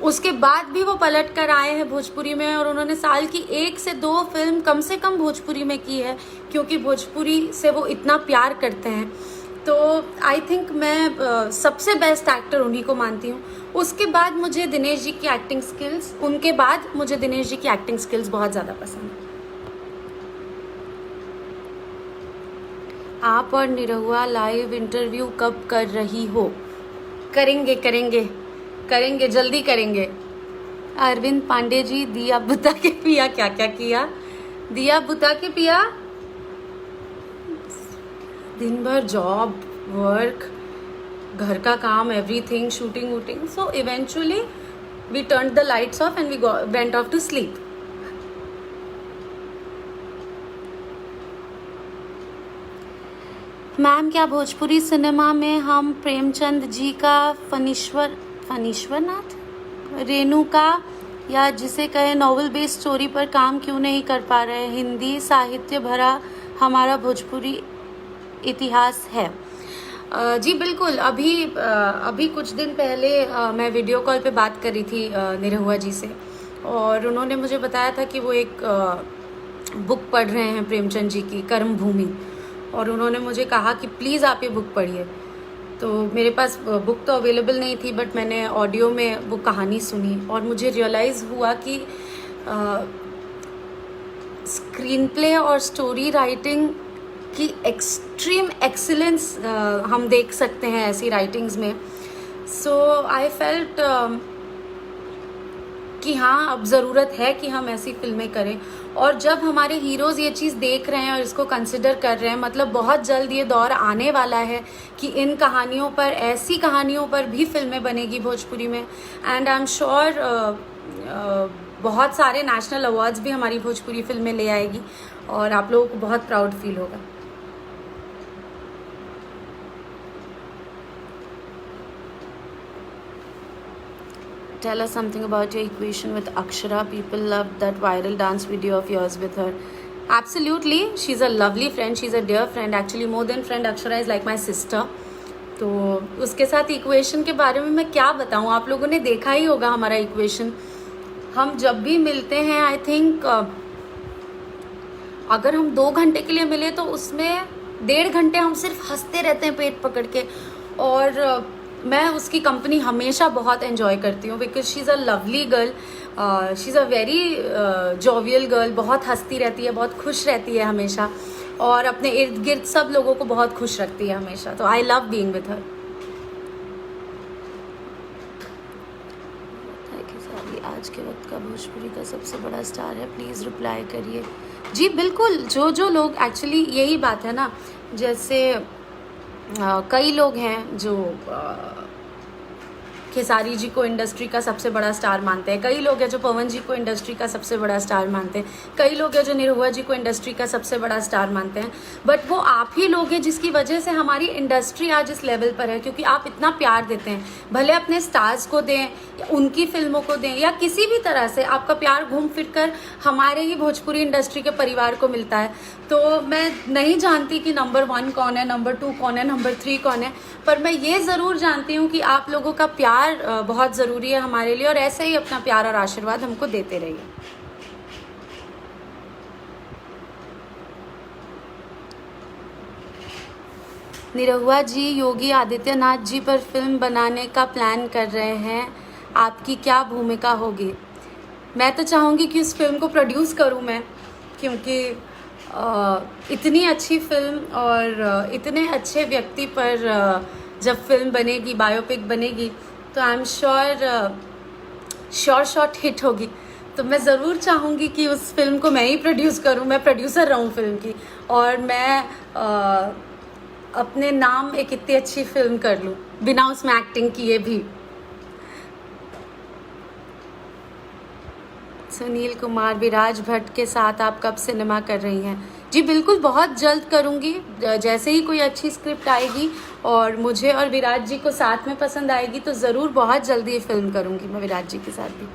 उसके बाद भी वो पलट कर आए हैं भोजपुरी में, और उन्होंने साल की 1 से 2 फिल्म कम से कम भोजपुरी में की है, क्योंकि भोजपुरी से वो इतना प्यार करते हैं। तो आई थिंक मैं सबसे बेस्ट एक्टर उन्हीं को मानती हूँ। उसके बाद मुझे दिनेश जी की एक्टिंग स्किल्स बहुत ज़्यादा पसंद है। आप और निरहुआ लाइव इंटरव्यू कब कर रही हो? करेंगे, जल्दी करेंगे। अरविंद पांडे जी, दिया बुता के पिया, क्या क्या किया? दिया बुता के पिया, दिन भर जॉब, वर्क, घर का काम, एवरीथिंग, शूटिंग वूटिंग, so eventually we turn the lights off and we went off to sleep. Ma'am, क्या भोजपुरी सिनेमा में हम प्रेमचंद जी का फणीश्वरनाथ, रेणुका या जिसे कहे नॉवल बेस्ड स्टोरी पर काम क्यों नहीं कर पा रहे? हिंदी साहित्य भरा हमारा भोजपुरी इतिहास है। जी बिल्कुल, अभी कुछ दिन पहले मैं वीडियो कॉल पे बात कर रही थी निरहुआ जी से, और उन्होंने मुझे बताया था कि वो एक बुक पढ़ रहे हैं प्रेमचंद जी की, कर्म भूमि, और उन्होंने मुझे कहा कि प्लीज़ आप ये बुक पढ़िए। तो मेरे पास बुक तो अवेलेबल नहीं थी, बट मैंने ऑडियो में वो कहानी सुनी और मुझे रियलाइज़ हुआ कि स्क्रीन प्ले और स्टोरी राइटिंग की एक्सट्रीम एक्सीलेंस हम देख सकते हैं ऐसी राइटिंग्स में। सो आई फेल्ट कि हाँ, अब ज़रूरत है कि हम ऐसी फिल्में करें, और जब हमारे हीरोज़ ये चीज़ देख रहे हैं और इसको कंसिडर कर रहे हैं, मतलब बहुत जल्द ये दौर आने वाला है कि इन कहानियों पर, ऐसी कहानियों पर भी फिल्में बनेगी भोजपुरी में। एंड आई एम श्योर बहुत सारे नेशनल अवार्ड्स भी हमारी भोजपुरी फिल्में ले आएगी, और आप लोगों को बहुत प्राउड फील होगा। Tell us something about your equation with Akshara. People loved that viral dance video of yours with her. Absolutely, she's a lovely friend. She's a dear friend. Actually, more than friend, Akshara is like my sister. तो उसके साथ इक्वेशन के बारे में मैं क्या बताऊँ, आप लोगों ने देखा ही होगा हमारा इक्वेशन। हम जब भी मिलते हैं, आई थिंक अगर हम 2 घंटे के लिए मिले तो उसमें 1.5 घंटे हम सिर्फ हंसते रहते हैं पेट पकड़ के, और मैं उसकी कंपनी हमेशा बहुत एंजॉय करती हूँ, because she is a lovely girl, she is a very jovial girl, बहुत हंसती रहती है, बहुत खुश रहती है हमेशा, और अपने इर्द गिर्द सब लोगों को बहुत खुश रखती है हमेशा। तो I love being with her. आज के वक्त का भोजपुरी का सबसे बड़ा स्टार है, प्लीज़ रिप्लाई करिए। जी बिल्कुल, जो लोग, एक्चुअली यही बात है ना, जैसे कई लोग हैं जो खेसारी जी को इंडस्ट्री का सबसे बड़ा स्टार मानते हैं, कई लोग हैं जो पवन जी को इंडस्ट्री का सबसे बड़ा स्टार मानते हैं, कई लोग हैं जो निरहुआ जी को इंडस्ट्री का सबसे बड़ा स्टार मानते हैं, बट वो आप ही लोग हैं जिसकी वजह से हमारी इंडस्ट्री आज इस लेवल पर है, क्योंकि आप इतना प्यार देते हैं। भले अपने स्टार्स को दें या उनकी फिल्मों को दें या किसी भी तरह से आपका प्यार घूम फिर कर हमारे ही भोजपुरी इंडस्ट्री के परिवार को मिलता है। तो मैं नहीं जानती कि नंबर 1 कौन है, नंबर 2 कौन है, नंबर 3 कौन है, पर मैं ये ज़रूर जानती हूँ कि आप लोगों का प्यार बहुत ज़रूरी है हमारे लिए, और ऐसे ही अपना प्यार और आशीर्वाद हमको देते रहिए। निरहुआ जी योगी आदित्यनाथ जी पर फिल्म बनाने का प्लान कर रहे हैं, आपकी क्या भूमिका होगी? मैं तो चाहूँगी कि उस फिल्म को प्रोड्यूस करूँ मैं, क्योंकि इतनी अच्छी फिल्म और इतने अच्छे व्यक्ति पर जब फिल्म बनेगी, बायोपिक बनेगी, तो I am sure shot hit होगी। तो मैं ज़रूर चाहूँगी कि उस फिल्म को मैं ही प्रोड्यूस करूँ, मैं प्रोड्यूसर रहूँ फिल्म की, और मैं अपने नाम एक इतनी अच्छी फिल्म कर लूँ बिना उसमें एक्टिंग किए भी। सुनील कुमार, विराज भट्ट के साथ आप कब सिनेमा कर रही हैं? जी बिल्कुल, बहुत जल्द करूँगी। जैसे ही कोई अच्छी स्क्रिप्ट आएगी और मुझे और विराज जी को साथ में पसंद आएगी तो ज़रूर बहुत जल्दी ये फिल्म करूँगी मैं विराज जी के साथ भी।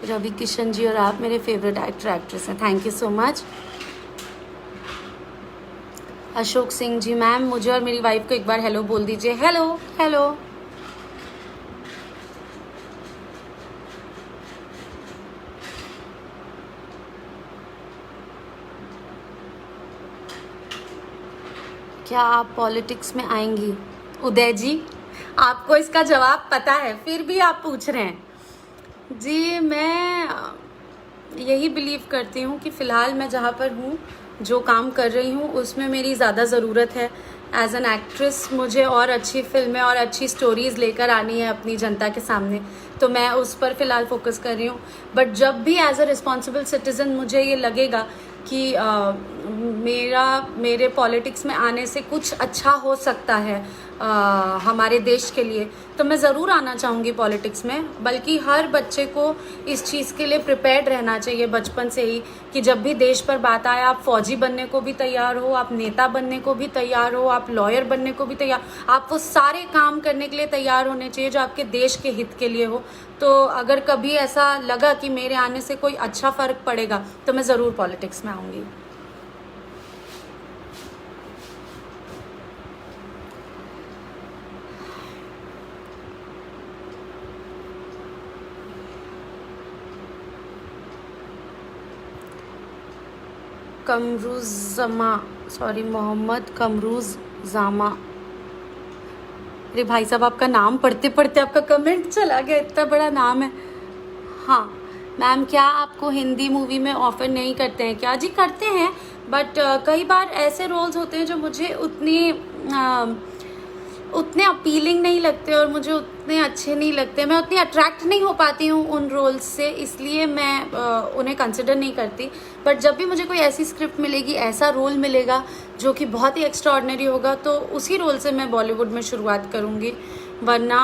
रवि किशन जी, और आप मेरे फेवरेट एक्टर एक्ट्रेस हैं, thank you so much. Ashok Singh ji, ma'am मुझे और मेरी वाइफ को एक बार हेलो बोल दीजिए। Hello hello. क्या आप पॉलिटिक्स में आएंगी? उदय जी, आपको इसका जवाब पता है फिर भी आप पूछ रहे हैं। जी मैं यही बिलीव करती हूँ कि फ़िलहाल मैं जहाँ पर हूँ, जो काम कर रही हूँ, उसमें मेरी ज़्यादा ज़रूरत है। एज एन एक्ट्रेस मुझे और अच्छी फिल्में और अच्छी स्टोरीज़ लेकर आनी है अपनी जनता के सामने, तो मैं उस पर फ़िलहाल फोकस कर रही हूँ। बट जब भी एज अ रिस्पॉन्सिबल सिटीज़न मुझे ये लगेगा कि मेरे पॉलिटिक्स में आने से कुछ अच्छा हो सकता है हमारे देश के लिए, तो मैं ज़रूर आना चाहूँगी पॉलिटिक्स में। बल्कि हर बच्चे को इस चीज़ के लिए प्रिपेयर्ड रहना चाहिए बचपन से ही, कि जब भी देश पर बात आए आप फौजी बनने को भी तैयार हो, आप नेता बनने को भी तैयार हो, आप लॉयर बनने को भी तैयार, आप वो सारे काम करने के लिए तैयार होने चाहिए जो आपके देश के हित के लिए हो। तो अगर कभी ऐसा लगा कि मेरे आने से कोई अच्छा फ़र्क पड़ेगा तो मैं ज़रूर पॉलिटिक्स में आऊँगी। मोहम्मद कमरूज जामा। अरे भाई साहब, आपका नाम पढ़ते पढ़ते आपका कमेंट चला गया, इतना बड़ा नाम है। हाँ मैम, क्या आपको हिंदी मूवी में ऑफर नहीं करते हैं क्या? जी करते हैं, बट कई बार ऐसे रोल्स होते हैं जो मुझे उतने अपीलिंग नहीं लगते और मुझे उतने अच्छे नहीं लगते, मैं उतनी अट्रैक्ट नहीं हो पाती हूँ उन रोल्स से, इसलिए मैं उन्हें कंसिडर नहीं करती। बट जब भी मुझे कोई ऐसी स्क्रिप्ट मिलेगी, ऐसा रोल मिलेगा जो कि बहुत ही एक्स्ट्राऑर्डिनरी होगा, तो उसी रोल से मैं बॉलीवुड में शुरुआत करूँगी। वरना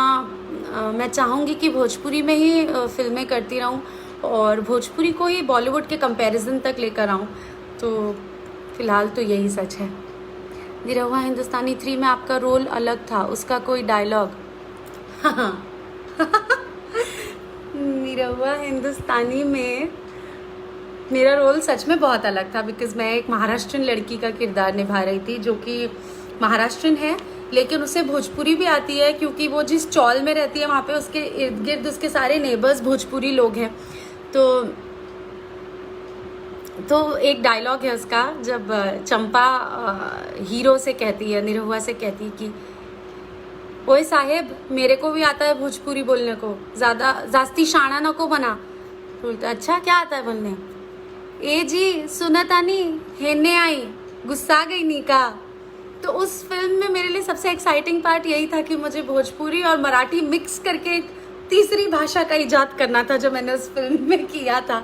मैं चाहूँगी कि भोजपुरी में ही फिल्में करती रहूँ और भोजपुरी को ही बॉलीवुड के कंपैरिजन तक लेकर आऊँ। तो फ़िलहाल तो यही सच है। निरहुआ हिंदुस्तानी 3 में आपका रोल अलग था, उसका कोई डायलॉग? निरहुआ हिंदुस्तानी में मेरा रोल सच में बहुत अलग था, बिकॉज़ मैं एक महाराष्ट्रियन लड़की का किरदार निभा रही थी जो कि महाराष्ट्रियन है, लेकिन उसे भोजपुरी भी आती है, क्योंकि वो जिस चौल में रहती है वहाँ पे उसके इर्द गिर्द उसके सारे नेबर्स भोजपुरी लोग हैं। तो एक डायलॉग है उसका, जब चंपा हीरो से कहती है, निरहुआ से कहती है कि ओए साहेब, मेरे को भी आता है भोजपुरी बोलने को, जास्ती शाना न को बना। बोलता अच्छा क्या आता है बोलने? ए जी सुनतानी हेने आई, गुस्सा गई नी का। तो उस फिल्म में मेरे लिए सबसे एक्साइटिंग पार्ट यही था कि मुझे भोजपुरी और मराठी मिक्स करके एक तीसरी भाषा का इजाद करना था, जो मैंने उस फिल्म में किया था।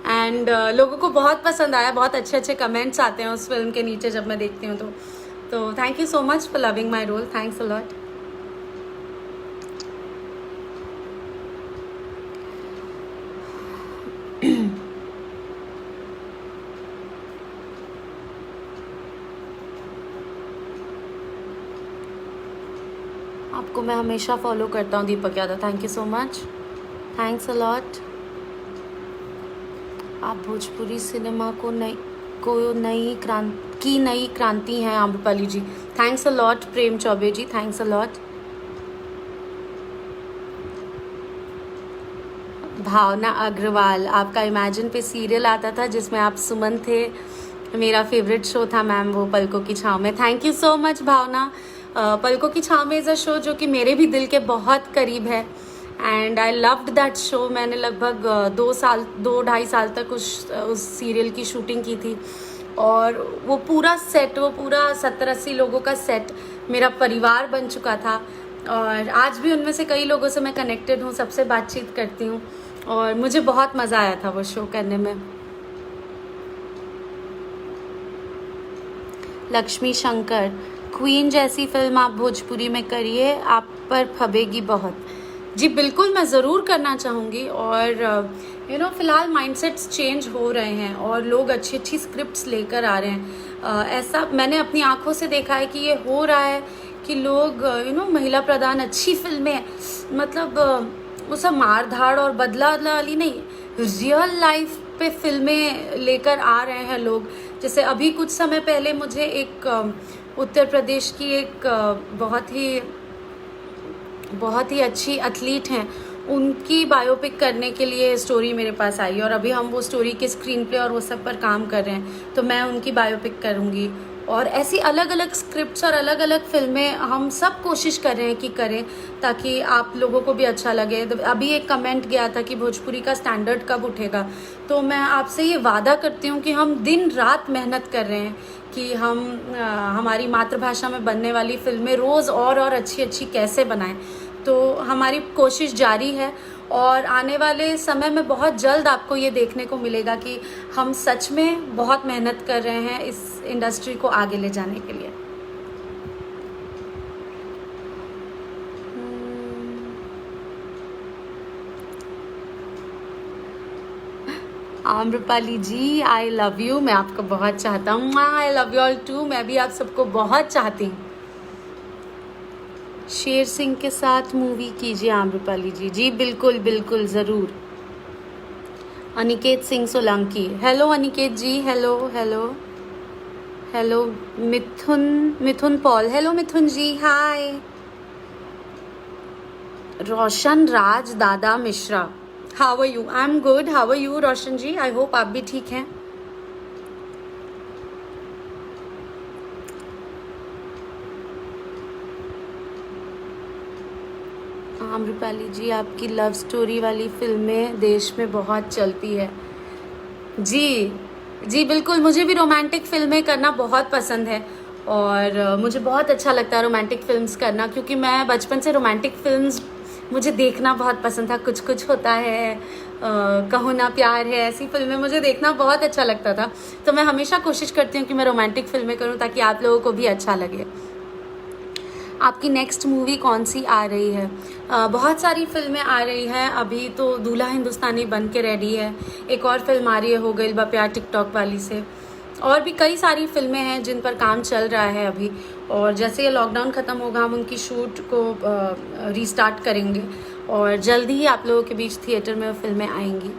एंड लोगों को बहुत पसंद आया, बहुत अच्छे अच्छे कमेंट्स आते हैं उस फिल्म के नीचे जब मैं देखती हूँ तो thank you so much for loving my role, thanks a lot. आपको मैं हमेशा फॉलो करता हूँ Deepak Yadav, thank you so much, thanks a lot. आप भोजपुरी सिनेमा को नई क्रांति हैं Amrapali ji, thanks a lot. Prem Choubey ji, thanks a lot. Bhavna Agarwal, आपका इमेजिन पे सीरियल आता था जिसमें आप सुमन थे, मेरा फेवरेट शो था मैम वो पलकों की छाँव में, थैंक यू सो मच भावना। पलकों की छाँव में इज़ अ शो जो कि मेरे भी दिल के बहुत करीब है and I loved that show. मैंने लगभग 2-2.5 साल तक उस सीरियल की शूटिंग की थी और वो पूरा 70-80 लोगों का सेट मेरा परिवार बन चुका था और आज भी उनमें से कई लोगों से मैं कनेक्टेड हूँ, सबसे बातचीत करती हूँ और मुझे बहुत मज़ा आया था वो शो करने में। लक्ष्मी शंकर, क्वीन जैसी फिल्म आप भोजपुरी में करिए, आप पर फबेगी बहुत। जी बिल्कुल, मैं ज़रूर करना चाहूँगी और फ़िलहाल माइंडसेट्स चेंज हो रहे हैं और लोग अच्छी अच्छी स्क्रिप्ट्स लेकर आ रहे हैं। ऐसा मैंने अपनी आंखों से देखा है कि ये हो रहा है कि लोग महिला प्रधान अच्छी फिल्में, मतलब वो सब मार धाड़ और बदला वाली नहीं, रियल लाइफ पे फिल्में लेकर आ रहे हैं लोग। जैसे अभी कुछ समय पहले मुझे एक उत्तर प्रदेश की एक बहुत ही अच्छी एथलीट हैं, उनकी बायोपिक करने के लिए स्टोरी मेरे पास आई और अभी हम वो स्टोरी के स्क्रीन प्ले और वो सब पर काम कर रहे हैं, तो मैं उनकी बायोपिक करूँगी। और ऐसी अलग अलग स्क्रिप्ट्स और अलग अलग फिल्में हम सब कोशिश कर रहे हैं कि करें ताकि आप लोगों को भी अच्छा लगे। अभी एक कमेंट गया था कि भोजपुरी का स्टैंडर्ड कब उठेगा, तो मैं आपसे ये वादा करती हूँ कि हम दिन रात मेहनत कर रहे हैं कि हम हमारी मातृभाषा में बनने वाली फिल्में रोज़ और अच्छी अच्छी कैसे बनाएं। तो हमारी कोशिश जारी है और आने वाले समय में बहुत जल्द आपको ये देखने को मिलेगा कि हम सच में बहुत मेहनत कर रहे हैं इस इंडस्ट्री को आगे ले जाने के लिए। Amrapali ji, I love you, मैं आपको बहुत चाहता हूँ, I love you all too, मैं भी आप सबको बहुत चाहती हूँ। शेर सिंह के साथ मूवी कीजिए आम्रपाली जी। जी बिल्कुल बिल्कुल ज़रूर। Aniket Singh Solanki, hello Aniket ji, hello hello hello. Mithun Paul, hello Mithun ji, hi. Roshan Raj Dada Mishra, how are you? I am good, how are you Roshan ji? I hope आप भी ठीक हैं। आम्रपाली जी, आपकी लव स्टोरी वाली फिल्में देश में बहुत चलती है। जी जी बिल्कुल, मुझे भी रोमांटिक फिल्में करना बहुत पसंद है और मुझे बहुत अच्छा लगता है रोमांटिक फिल्म्स करना, क्योंकि मैं बचपन से रोमांटिक फिल्म्स मुझे देखना बहुत पसंद था। कुछ कुछ होता है, कहो ना प्यार है, ऐसी फिल्में मुझे देखना बहुत अच्छा लगता था। तो मैं हमेशा कोशिश करती हूँ कि मैं रोमांटिक फिल्में करूँ ताकि आप लोगों को भी अच्छा लगे। आपकी नेक्स्ट मूवी कौन सी आ रही है? बहुत सारी फिल्में आ रही हैं। अभी तो दूल्हा हिंदुस्तानी बन के रेडी है, एक और फिल्म आ रही है हो गई बा प्यार टिकटॉक वाली से, और भी कई सारी फिल्में हैं जिन पर काम चल रहा है अभी। और जैसे ये लॉकडाउन ख़त्म होगा हम उनकी शूट को रीस्टार्ट करेंगे और जल्दी ही आप लोगों के बीच थिएटर में फिल्में आएंगी।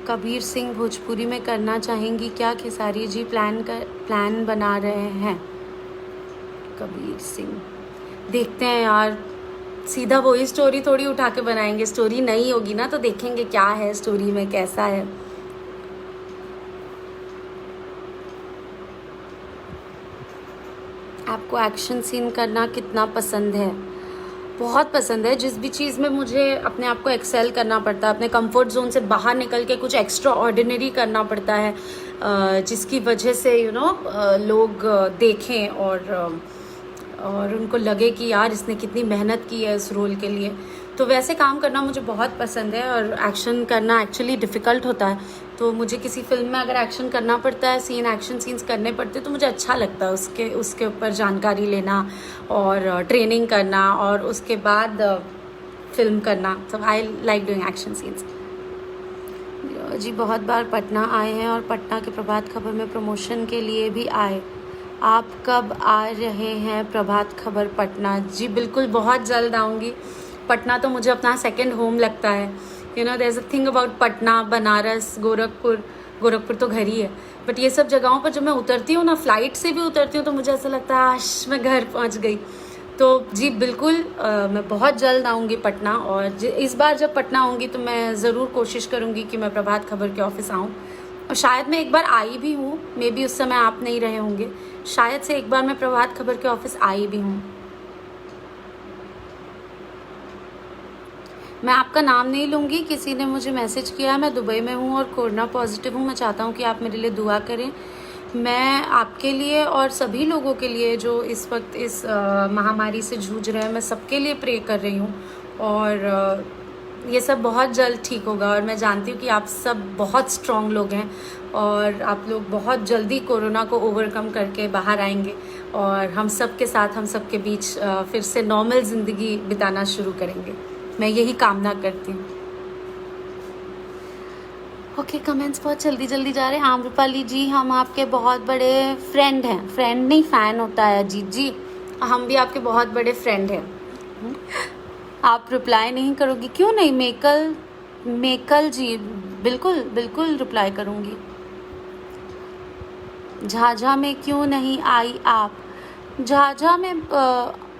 कबीर सिंह भोजपुरी में करना चाहेंगी क्या? खेसारी जी प्लान बना रहे हैं। कबीर सिंह देखते हैं यार, सीधा वही स्टोरी थोड़ी उठा के बनाएंगे, स्टोरी नई होगी ना तो देखेंगे क्या है स्टोरी में, कैसा है। आपको एक्शन सीन करना कितना पसंद है? बहुत पसंद है। जिस भी चीज़ में मुझे अपने आप को एक्सेल करना पड़ता है, अपने कंफर्ट जोन से बाहर निकल के कुछ एक्स्ट्रा ऑर्डिनरी करना पड़ता है, जिसकी वजह से लोग देखें और उनको लगे कि यार इसने कितनी मेहनत की है इस रोल के लिए, तो वैसे काम करना मुझे बहुत पसंद है और एक्शन करना एक्चुअली डिफ़िकल्ट होता है। तो मुझे किसी फ़िल्म में अगर एक्शन करना पड़ता है, एक्शन सीन्स करने पड़ते हैं, तो मुझे अच्छा लगता है उसके ऊपर जानकारी लेना और ट्रेनिंग करना और उसके बाद फ़िल्म करना। तो I like doing action scenes. जी बहुत बार पटना आए हैं और पटना के प्रभात खबर में प्रमोशन के लिए भी आए। आप कब आ रहे हैं प्रभात खबर पटना? जी बिल्कुल, बहुत जल्द आऊँगी। पटना तो मुझे अपना सेकंड होम लगता है। You know, there is a thing about Patna, Banaras, Gorakhpur तो घर ही है, बट ये सब जगहों पर जब मैं उतरती हूँ ना, फ्लाइट से भी उतरती हूँ, तो मुझे ऐसा लगता है आश मैं घर पहुँच गई। तो जी बिल्कुल, मैं बहुत जल्द आऊँगी पटना और इस बार जब पटना आऊँगी तो मैं ज़रूर कोशिश करूँगी कि मैं प्रभात खबर के ऑफिस आऊँ। और शायद मैं एक बार आई भी हूँ, मे बी उस समय आप नहीं रहे होंगे, शायद से एक बार मैं प्रभात खबर के ऑफिस आई भी हूँ। मैं आपका नाम नहीं लूँगी, किसी ने मुझे मैसेज किया, मैं दुबई में हूँ और कोरोना पॉजिटिव हूँ। मैं चाहता हूँ कि आप मेरे लिए दुआ करें। मैं आपके लिए और सभी लोगों के लिए जो इस वक्त इस महामारी से जूझ रहे हैं, मैं सबके लिए प्रे कर रही हूँ और ये सब बहुत जल्द ठीक होगा। और मैं जानती हूँ कि आप सब बहुत स्ट्रॉन्ग लोग हैं और आप लोग बहुत जल्दी कोरोना को ओवरकम करके बाहर आएंगे और हम सब के साथ, हम सब के बीच फिर से नॉर्मल ज़िंदगी बिताना शुरू करेंगे। मैं यही कामना करती हूँ। ओके, कमेंट्स बहुत जल्दी जल्दी जा रहे हैं। आम्रपाली जी, हम आपके बहुत बड़े फ्रेंड हैं। फ्रेंड नहीं, फ़ैन होता है अजीत जी। हम भी आपके बहुत बड़े फ्रेंड हैं। आप रिप्लाई नहीं करोगी? क्यों नहीं? मेकल जी, बिल्कुल बिल्कुल रिप्लाई करूँगी। झाझा में क्यों नहीं आई आप? झाझा में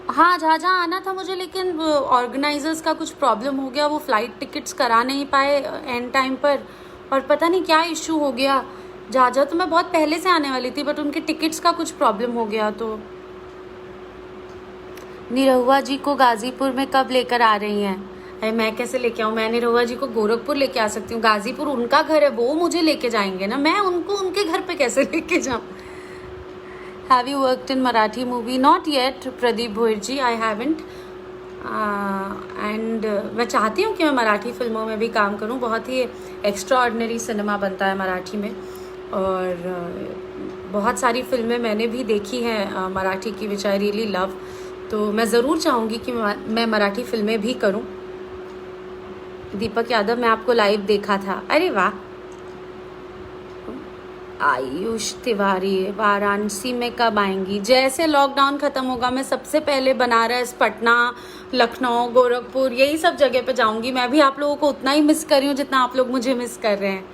हाँ, झाझा आना था मुझे, लेकिन ऑर्गेनाइजर्स का कुछ प्रॉब्लम हो गया। वो फ़्लाइट टिकट्स करा नहीं पाए एंड टाइम पर और पता नहीं क्या इशू हो गया। झाझा तो मैं बहुत पहले से आने वाली थी, बट उनके टिकट्स का कुछ प्रॉब्लम हो गया। तो निरहुआ जी को गाजीपुर में कब लेकर आ रही हैं? अरे मैं कैसे लेके आऊँ? मैं निरहुआ जी को गोरखपुर लेके आ सकती हूँ, गाजीपुर उनका घर है, वो मुझे लेके जाएंगे ना, मैं उनको उनके घर पे कैसे लेके जाऊँ? Have you worked in Marathi movie? Not yet, Pradeep Bhoir ji, I haven't. And मैं चाहती हूँ कि मैं मराठी फिल्मों में भी काम करूँ। बहुत ही एक्स्ट्रा ऑर्डिनरी सिनेमा बनता है मराठी में और बहुत सारी फिल्में मैंने भी देखी हैं मराठी की, विच आई रियली लव। तो मैं ज़रूर चाहूँगी कि मैं मराठी फिल्में भी करूँ। दीपक यादव, मैं आपको लाइव देखा था। अरे वाह। आयुष तिवारी, वाराणसी में कब आएंगी? जैसे लॉकडाउन ख़त्म होगा मैं सबसे पहले बनारस, पटना, लखनऊ, गोरखपुर, यही सब जगह पे जाऊंगी। मैं भी आप लोगों को उतना ही मिस कर रही हूँ जितना आप लोग मुझे मिस कर रहे हैं।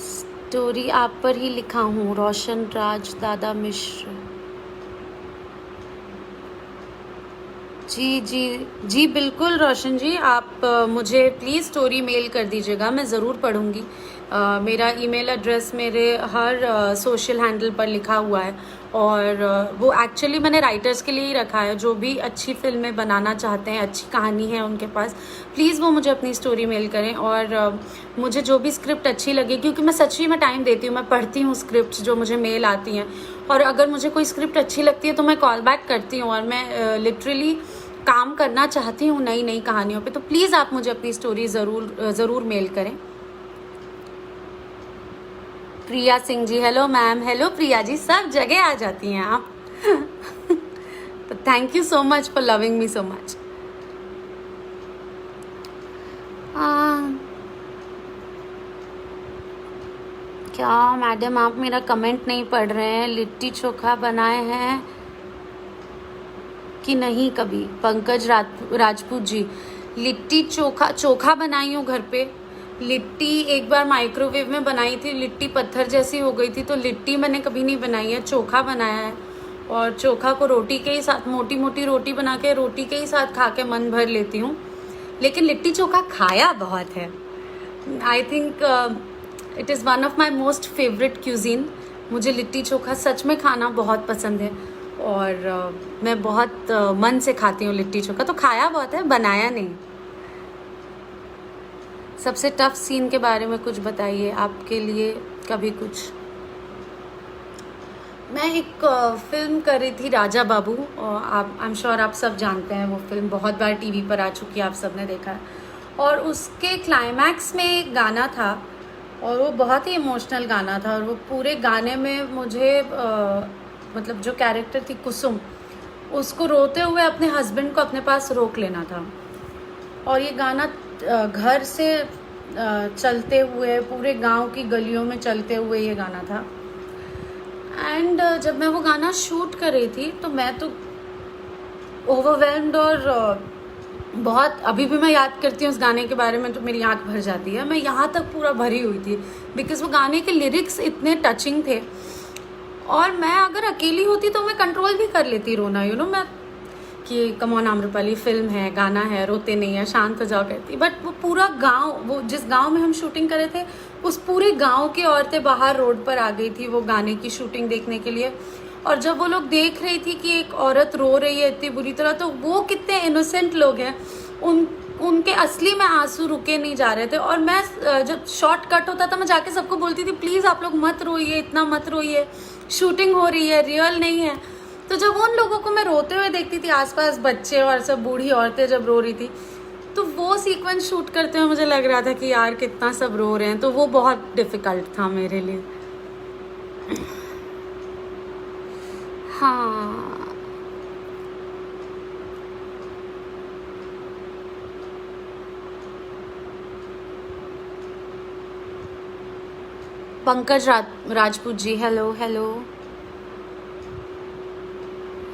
स्टोरी आप पर ही लिखा हूँ। रोशन राज, दादा मिश्र। जी जी जी बिल्कुल रोशन जी, आप मुझे प्लीज़ स्टोरी मेल कर दीजिएगा, मैं ज़रूर पढ़ूँगी। मेरा ईमेल एड्रेस मेरे हर सोशल हैंडल पर लिखा हुआ है और वो एक्चुअली मैंने राइटर्स के लिए ही रखा है। जो भी अच्छी फिल्में बनाना चाहते हैं, अच्छी कहानी है उनके पास, प्लीज़ वो मुझे अपनी स्टोरी मेल करें। और मुझे जो भी स्क्रिप्ट अच्छी लगे, क्योंकि मैं सच्ची में टाइम देती हूँ, मैं पढ़ती हूँ स्क्रिप्ट जो मुझे मेल आती हैं, और अगर मुझे कोई स्क्रिप्ट अच्छी लगती है तो मैं कॉल बैक करती हूँ और मैं लिटरली काम करना चाहती हूँ नई नई कहानियों पे। तो प्लीज़ आप मुझे अपनी स्टोरी ज़रूर मेल करें। प्रिया Singh ji, hello ma'am. Hello Priya ji, सब जगह आ जाती हैं आप। तो thank you so much for loving me so much. क्या मैडम आप मेरा कमेंट नहीं पढ़ रहे हैं? लिट्टी चोखा बनाए हैं कि नहीं कभी? पंकज राजपूत जी, लिट्टी चोखा बनाई हूँ घर पे। लिट्टी एक बार माइक्रोवेव में बनाई थी, लिट्टी पत्थर जैसी हो गई थी, तो लिट्टी मैंने कभी नहीं बनाई है। चोखा बनाया है और चोखा को रोटी के ही साथ, मोटी मोटी रोटी बना के रोटी के ही साथ खा के मन भर लेती हूँ, लेकिन लिट्टी चोखा खाया बहुत है। I think it is one of my most favourite cuisine. मुझे लिट्टी चोखा सच में खाना बहुत पसंद है और मैं बहुत मन से खाती हूँ लिट्टी चोखा। तो खाया बहुत है, बनाया नहीं। सबसे टफ सीन के बारे में कुछ बताइए, आपके लिए कभी कुछ? मैं एक फिल्म कर रही थी, राजा बाबू, और आप आई एम श्योर आप सब जानते हैं वो फिल्म, बहुत बार टीवी पर आ चुकी है, आप सब ने देखा है। और उसके क्लाइमैक्स में एक गाना था और वो बहुत ही इमोशनल गाना था, और वो पूरे गाने में मुझे मतलब जो कैरेक्टर थी कुसुम, उसको रोते हुए अपने हस्बैंड को अपने पास रोक लेना था। और ये गाना घर से चलते हुए पूरे गांव की गलियों में चलते हुए ये गाना था। एंड जब मैं वो गाना शूट कर रही थी तो मैं तो ओवरवेल्म्ड, और बहुत, अभी भी मैं याद करती हूँ उस गाने के बारे में तो मेरी आंख भर जाती है। मैं यहाँ तक पूरा भरी हुई थी बिकॉज वो गाने के लिरिक्स इतने टचिंग थे, और मैं अगर अकेली होती तो मैं कंट्रोल भी कर लेती रोना, मैं कि कम ऑन आम्रपाली, फिल्म है, गाना है, रोते नहीं है, शांत हो जाओ कहती। बट वो पूरा गांव, वो जिस गांव में हम शूटिंग कर रहे थे, उस पूरे गांव की औरतें बाहर रोड पर आ गई थी वो गाने की शूटिंग देखने के लिए। और जब वो लोग देख रही थी कि एक औरत रो रही है इतनी बुरी तरह, तो वो कितने इनोसेंट लोग हैं, उनके असली में आंसू रुके नहीं जा रहे थे। और मैं जब शॉर्ट कट होता था मैं जाके सबको बोलती थी प्लीज़ आप लोग मत रोइए, इतना मत रोइए, शूटिंग हो रही है, रियल नहीं है। तो जब उन लोगों को मैं रोते हुए देखती थी, आसपास बच्चे और सब बूढ़ी औरतें जब रो रही थी, तो वो सीक्वेंस शूट करते हुए मुझे लग रहा था कि यार कितना सब रो रहे हैं। तो वो बहुत डिफ़िकल्ट था मेरे लिए। हाँ, Pankaj Rajput ji, hello hello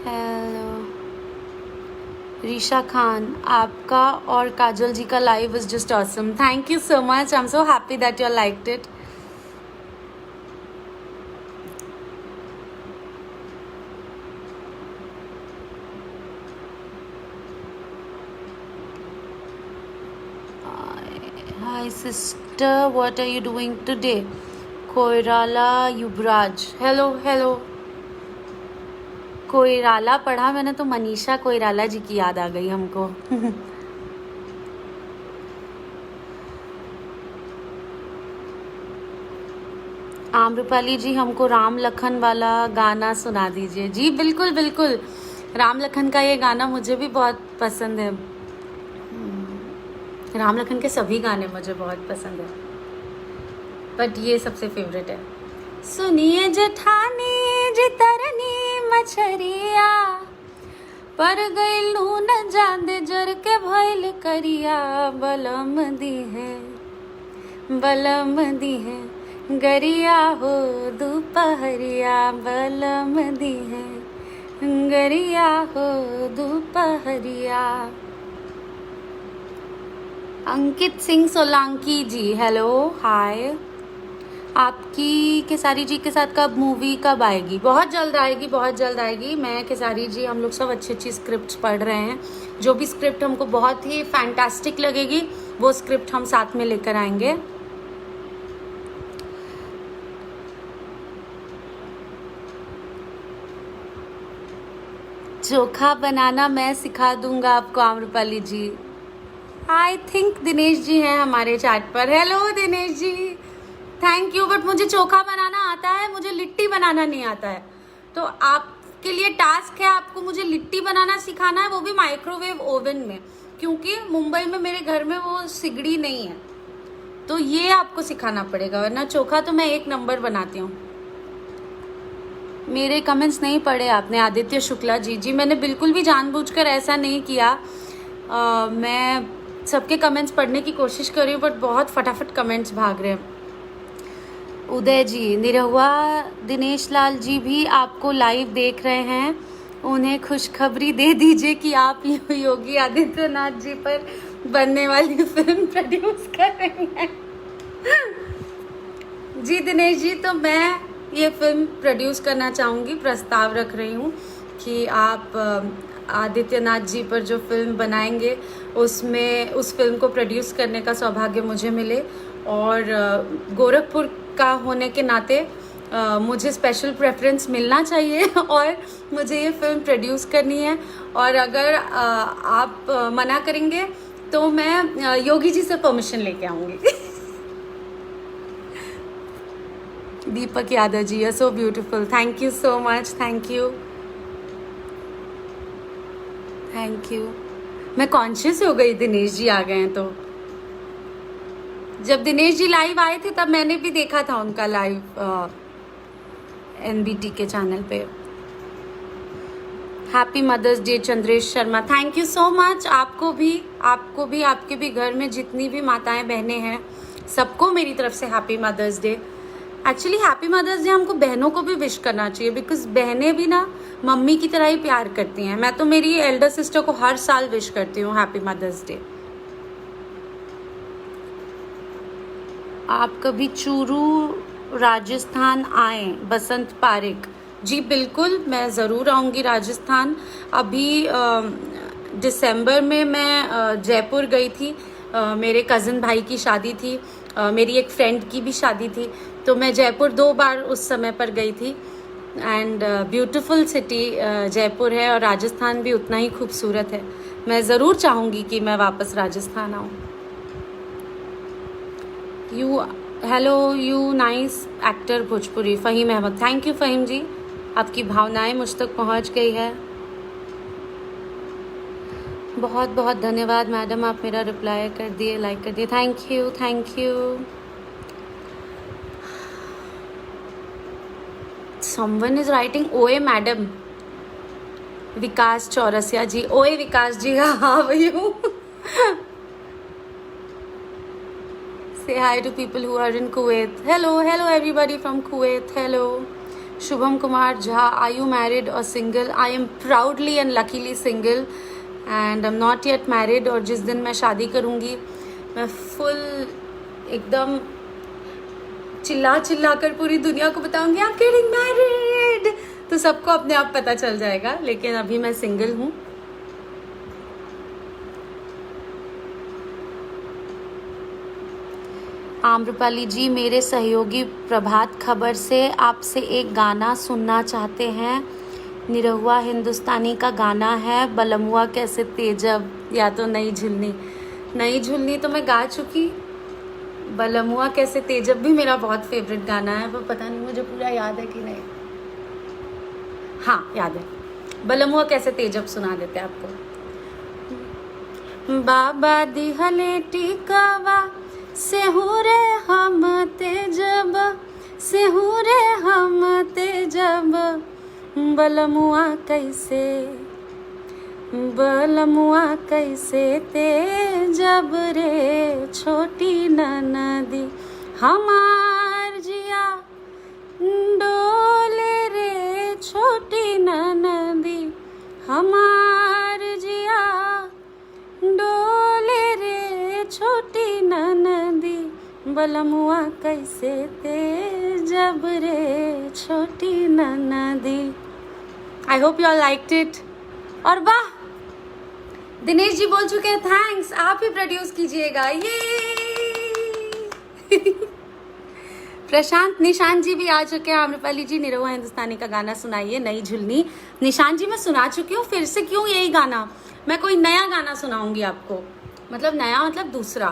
hello. Risha Khan, आपका और काजल जी का live is just awesome, thank you so much, I am so happy that you liked it. Hi sister, what are you doing today? Koirala Yuvraj, hello hello. Koirala पढ़ा मैंने तो मनीषा कोयराला जी की याद आ गई हमको। आम्रपाली जी, हमको राम लखन वाला गाना सुना दीजिए। जी बिल्कुल बिल्कुल, राम लखन का ये गाना मुझे भी बहुत पसंद है। राम लखन के सभी गाने मुझे बहुत पसंद है, बट ये सबसे फेवरेट है। सुनिए जेठानी जी तरनी मछरिया, पर गइल नून जांदे जर के भइल करिया, बलम दी है गरिया हो दोपहरिया, बलम दी है गरिया हो दोपहरिया। अंकित सिंह सोलंकी जी, हेलो हाय। आपकी खेसारी जी के साथ कब मूवी कब आएगी? बहुत जल्द आएगी, बहुत जल्द आएगी। मैं, खेसारी जी, हम लोग सब अच्छी अच्छी स्क्रिप्ट्स पढ़ रहे हैं। जो भी स्क्रिप्ट हमको बहुत ही फैंटास्टिक लगेगी वो स्क्रिप्ट हम साथ में लेकर आएंगे। चोखा बनाना मैं सिखा दूंगा आपको आम्रपाली जी। आई थिंक दिनेश जी हैं हमारे चैट पर। Hello Dinesh ji, thank you. But मुझे चोखा बनाना आता है, मुझे लिट्टी बनाना नहीं आता है। तो आपके लिए टास्क है, आपको मुझे लिट्टी बनाना सिखाना है, वो भी माइक्रोवेव ओवन में, क्योंकि मुंबई में मेरे घर में वो सिगड़ी नहीं है, तो ये आपको सिखाना पड़ेगा, वरना चोखा तो मैं एक नंबर बनाती हूँ। मेरे कमेंट्स नहीं पढ़े आपने, आदित्य शुक्ला जी। जी मैंने बिल्कुल भी जानबूझकर ऐसा नहीं किया। मैं सबके कमेंट्स पढ़ने की कोशिश कर रही हूँ, बट बहुत फटाफट कमेंट्स भाग रहे हैं। उदय जी, निरहुआ दिनेश लाल जी भी आपको लाइव देख रहे हैं, उन्हें खुशखबरी दे दीजिए कि आप योगी आदित्यनाथ जी पर बनने वाली फिल्म प्रोड्यूस कर रही हैं। जी दिनेश जी, तो मैं ये फिल्म प्रोड्यूस करना चाहूँगी, प्रस्ताव रख रही हूँ कि आप आदित्यनाथ जी पर जो फिल्म बनाएंगे उसमें उस फिल्म को प्रोड्यूस करने का सौभाग्य मुझे मिले। और गोरखपुर का होने के नाते मुझे स्पेशल प्रेफरेंस मिलना चाहिए और मुझे ये फिल्म प्रोड्यूस करनी है। और अगर आप मना करेंगे तो मैं योगी जी से परमिशन लेके आऊँगी। Deepak Yadav ji, you so beautiful, thank you so much, thank you thank you. मैं कॉन्शियस हो गई दिनेश जी आ गए हैं तो। जब दिनेश जी लाइव आए थे तब मैंने भी देखा था उनका लाइव एनबीटी के चैनल पे। Happy mother's day Chandresh Sharma, thank you so much. आपको भी आपके भी घर में जितनी भी माताएं बहनें हैं सबको मेरी तरफ से happy mother's day. Actually happy mother's day हमको बहनों को भी विश करना चाहिए, बिकॉज बहनें भी ना मम्मी की तरह ही प्यार करती हैं। मैं तो मेरी एल्डर सिस्टर को हर साल विश करती हूँ हैप्पी मदर्स डे। आप कभी चूरू राजस्थान आए? बसंत पारिक जी, बिल्कुल मैं ज़रूर आऊँगी राजस्थान। अभी दिसंबर में मैं जयपुर गई थी, मेरे कज़न भाई की शादी थी, मेरी एक फ्रेंड की भी शादी थी, तो मैं जयपुर 2 बार उस समय पर गई थी। एंड ब्यूटीफुल सिटी जयपुर है और राजस्थान भी उतना ही खूबसूरत है। मैं ज़रूर चाहूँगी कि मैं वापस राजस्थान आऊँ। Hello you nice actor Bhojpuri, Faheem Ahmed, thank you Faheem ji, आपकी भावनाएं मुझ तक पहुंच गई है। बहुत बहुत धन्यवाद मैडम, आप मेरा रिप्लाई कर दिए, लाइक कर दिए, thank you thank you. Someone is writing ओए मैडम। विकास चौरसिया जी, ओए विकास जी, हाँ भैया। Say hi to people who are in Kuwait. Hello everybody from Kuwait. Hello. Shubham Kumar Jha, are you married or single? I am proudly and luckily single and I'm not yet married। और जिस दिन मैं शादी करूँगी मैं फुल एकदम चिल्ला कर पूरी दुनिया को बताऊँगी I'm getting married, तो सबको अपने आप पता चल जाएगा। लेकिन अभी मैं सिंगल हूँ। आम्रपाली जी, मेरे सहयोगी प्रभात खबर से आपसे एक गाना सुनना चाहते हैं। निरहुआ हिंदुस्तानी का गाना है, बलमुआ कैसे तेजब, या तो नई झुलनी तो मैं गा चुकी। बलमुआ कैसे तेजब भी मेरा बहुत फेवरेट गाना है, वो पता नहीं मुझे पूरा याद है कि नहीं। हाँ याद है, बलमुआ कैसे तेजब सुना देते हैं आपको। बाबा दिहले टिकावा सेहुरे हम तेजब, सेहुरे हम तेजब, बलमुआ कैसे तेजब रे छोटी ननदी, हमार जिया डोले रे छोटी ननदी, हमार जिया डोले रे छोटी ननदी, बलमुआ कैसे तेजब रे छोटी ननदी। I hope you all liked it. और वाह, दिनेश जी बोल चुके हैं थैंक्स, आप ही प्रोड्यूस कीजिएगा ये। प्रशांत निशांत जी भी आ चुके हैं। आम्रपाली जी, निरहुआ हिंदुस्तानी का गाना सुनाइए, नई झुलनी। निशांत जी मैं सुना चुकी हूँ, फिर से क्यों यही गाना? मैं कोई नया गाना सुनाऊंगी आपको, मतलब नया मतलब दूसरा।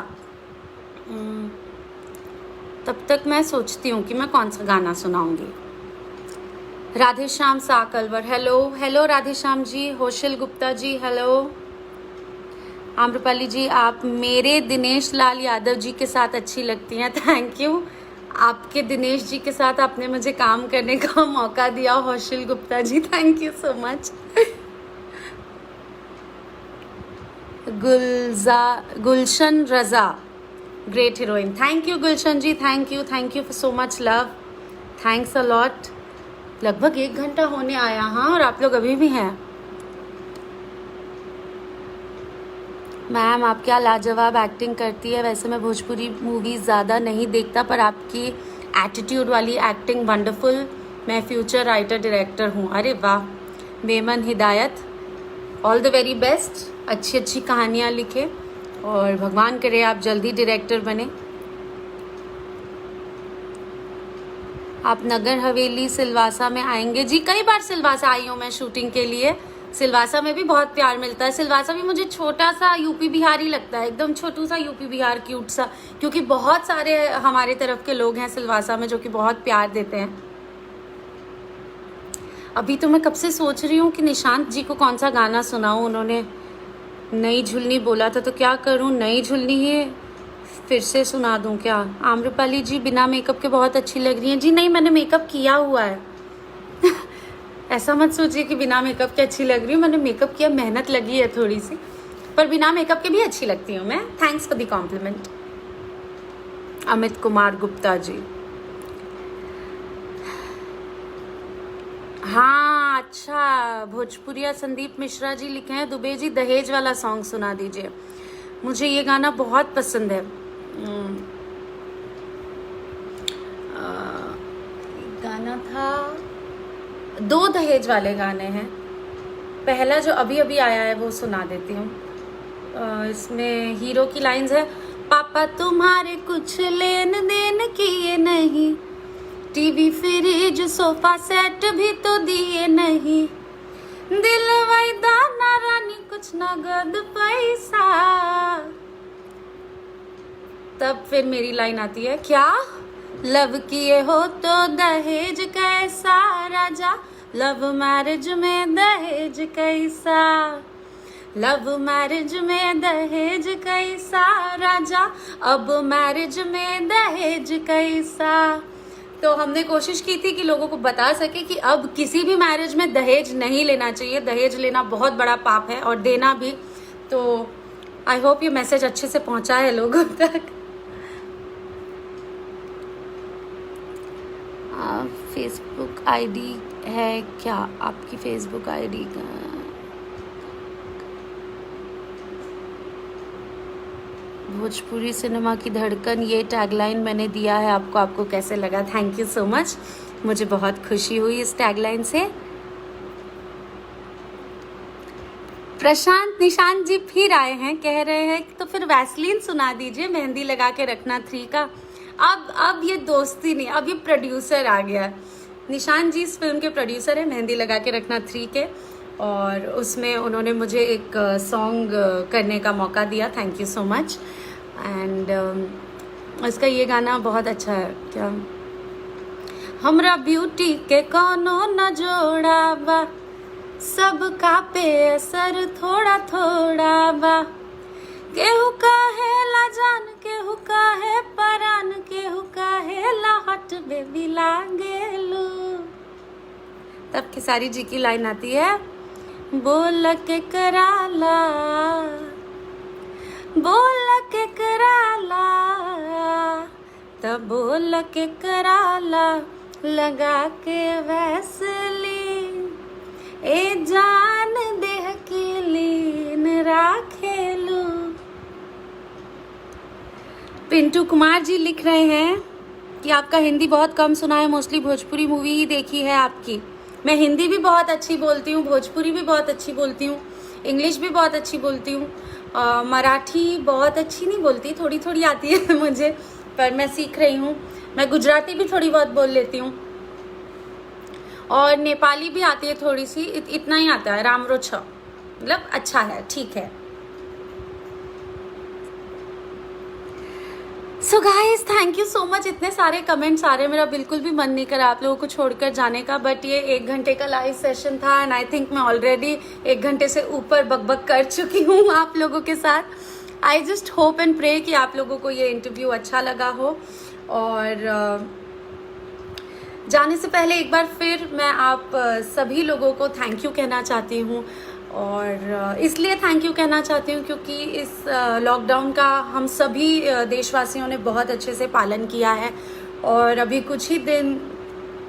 तब तक मैं सोचती हूँ कि मैं कौन सा गाना सुनाऊंगी। राधे श्याम साकलवर, हेलो राधे श्याम जी। होशल गुप्ता जी, हेलो। आम्रपाली जी, आप मेरे दिनेश लाल यादव जी के साथ अच्छी लगती हैं, थैंक यू। आपके दिनेश जी के साथ आपने मुझे काम करने का मौका दिया, Hoshal Gupta ji, thank you so much. Gulshan Raza, great heroine, thank you Gulshan ji, thank you for so much love, thanks a lot. लगभग 1 घंटा होने आया, हाँ, और आप लोग अभी भी हैं। मैम आप क्या लाजवाब एक्टिंग करती है। वैसे मैं भोजपुरी मूवीज़ ज़्यादा नहीं देखता, पर आपकी एटीट्यूड वाली एक्टिंग वंडरफुल। मैं फ्यूचर राइटर डायरेक्टर हूँ। अरे वाह। मेमन हिदायत, ऑल द वेरी बेस्ट, अच्छी कहानियाँ लिखे और भगवान करे आप जल्दी डायरेक्टर बने। आप नगर हवेली सिलवासा में आएंगे? जी कई बार सिलवासा आई हूँ मैं शूटिंग के लिए, सिलवासा में भी बहुत प्यार मिलता है। सिलवासा भी मुझे छोटा सा यूपी बिहार ही लगता है, एकदम छोटू सा यूपी बिहार, क्यूट सा, क्योंकि बहुत सारे हमारे तरफ के लोग हैं सिलवासा में जो कि बहुत प्यार देते हैं। अभी तो मैं कब से सोच रही हूँ कि निशांत जी को कौन सा गाना सुनाऊँ। उन्होंने नई झुलनी बोला था तो क्या करूँ, नई झुलनी ही फिर से सुना दूँ क्या? आम्रपाली जी बिना मेकअप के बहुत अच्छी लग रही हैं। जी नहीं, मैंने मेकअप किया हुआ है ऐसा मत सोचिए कि बिना मेकअप के अच्छी लग रही हूँ, मैंने मेकअप किया, मेहनत लगी है थोड़ी सी, पर बिना मेकअप के भी अच्छी लगती हूँ मैं। Thanks for the compliment Amit Kumar Gupta ji. हाँ अच्छा, भोजपुरिया संदीप मिश्रा जी लिखे हैं, दुबे जी दहेज वाला सॉन्ग सुना दीजिए। मुझे ये गाना बहुत पसंद है। गाना था, दो दहेज वाले गाने हैं। पहला जो अभी अभी आया है वो सुना देती हूँ। इसमें हीरो की लाइंस है, पापा तुम्हारे कुछ लेन देन किए नहीं, टीवी फ्रिज सोफा सेट भी तो दिए नहीं, दिल वैदा ना रानी कुछ नगद पैसा। तब फिर मेरी लाइन आती है, क्या लव किए हो तो दहेज कैसा राजा, लव मैरिज में दहेज कैसा, लव मैरिज में दहेज कैसा राजा, अब मैरिज में दहेज कैसा। तो हमने कोशिश की थी कि लोगों को बता सके कि अब किसी भी मैरिज में दहेज नहीं लेना चाहिए, दहेज लेना बहुत बड़ा पाप है और देना भी। तो आई होप ये मैसेज अच्छे से पहुंचा है लोगों तक। फेसबुक आईडी है क्या आपकी? फेसबुक आईडी का भोजपुरी सिनेमा की धड़कन, ये टैगलाइन मैंने दिया है आपको, आपको कैसे लगा? थैंक यू सो मच, मुझे बहुत खुशी हुई इस टैगलाइन से। प्रशांत निशांत जी फिर आए हैं, कह रहे हैं तो फिर वैसलीन सुना दीजिए, मेहंदी लगा के रखना 3 का। अब ये दोस्ती नहीं, अब ये प्रोड्यूसर आ गया। निशांत जी इस फिल्म के प्रोड्यूसर है, मेहंदी लगा के रखना 3 के, और उसमें उन्होंने मुझे एक सॉन्ग करने का मौका दिया। Thank you so much. And इसका ये गाना बहुत अच्छा है। क्या हमरा ब्यूटी के कोनो न जोड़ा बा, सबका पे असर थोड़ा थोड़ा बा, केहू काहे ला जान, केहू काहे परान, केहू काहे ला हट बेबी लागेलू। तब खेसारी जी की लाइन आती है, बोल के कराला, बोल के कराला, तब बोल के कराला, लगा के वैसलीन, ए जान देह की लीन राखेलू। पिंटू कुमार जी लिख रहे हैं कि आपका हिंदी बहुत कम सुना है, मोस्टली भोजपुरी मूवी ही देखी है आपकी। मैं हिंदी भी बहुत अच्छी बोलती हूँ, भोजपुरी भी बहुत अच्छी बोलती हूँ, इंग्लिश भी बहुत अच्छी बोलती हूँ, मराठी बहुत अच्छी नहीं बोलती, थोड़ी थोड़ी आती है मुझे, पर मैं सीख रही हूँ। मैं गुजराती भी थोड़ी बहुत बोल लेती हूँ और नेपाली भी आती है थोड़ी सी, इतना ही आता है, रामरो छ, मतलब अच्छा है, ठीक है। So guys thank you so much. इतने सारे कमेंट्स आ रहे हैं, मेरा बिल्कुल भी मन नहीं करा आप लोगों को छोड़कर जाने का, बट ये 1 घंटे का लाइव सेशन था एंड आई थिंक मैं ऑलरेडी 1 घंटे से ऊपर बकबक कर चुकी हूँ आप लोगों के साथ। I just hope and pray कि आप लोगों को ये इंटरव्यू अच्छा लगा हो। और जाने से पहले एक बार फिर मैं आप सभी लोगों को थैंक यू कहना चाहती हूँ, और इसलिए थैंक यू कहना चाहती हूँ क्योंकि इस लॉकडाउन का हम सभी देशवासियों ने बहुत अच्छे से पालन किया है, और अभी कुछ ही दिन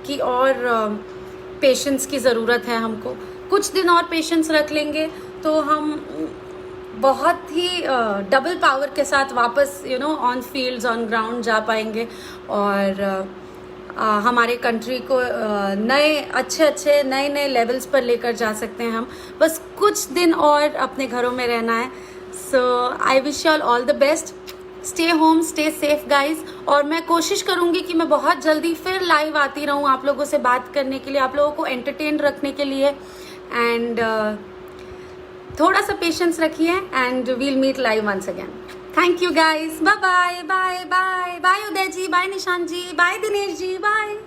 की और पेशेंस की ज़रूरत है हमको। कुछ दिन और पेशेंस रख लेंगे तो हम बहुत ही डबल पावर के साथ वापस ऑन फील्ड्स ऑन ग्राउंड जा पाएंगे, और हमारे कंट्री को नए अच्छे नए लेवल्स पर लेकर जा सकते हैं हम। बस कुछ दिन और अपने घरों में रहना है। So I wish you all the best, stay home, stay safe guys. और मैं कोशिश करूँगी कि मैं बहुत जल्दी फिर लाइव आती रहूँ आप लोगों से बात करने के लिए, आप लोगों को एंटरटेन रखने के लिए, एंड थोड़ा सा पेशेंस रखिए and we'll meet live once again. Thank you guys. Bye bye bye bye bye Uday ji, bye Nishant ji, bye Dinesh ji, bye.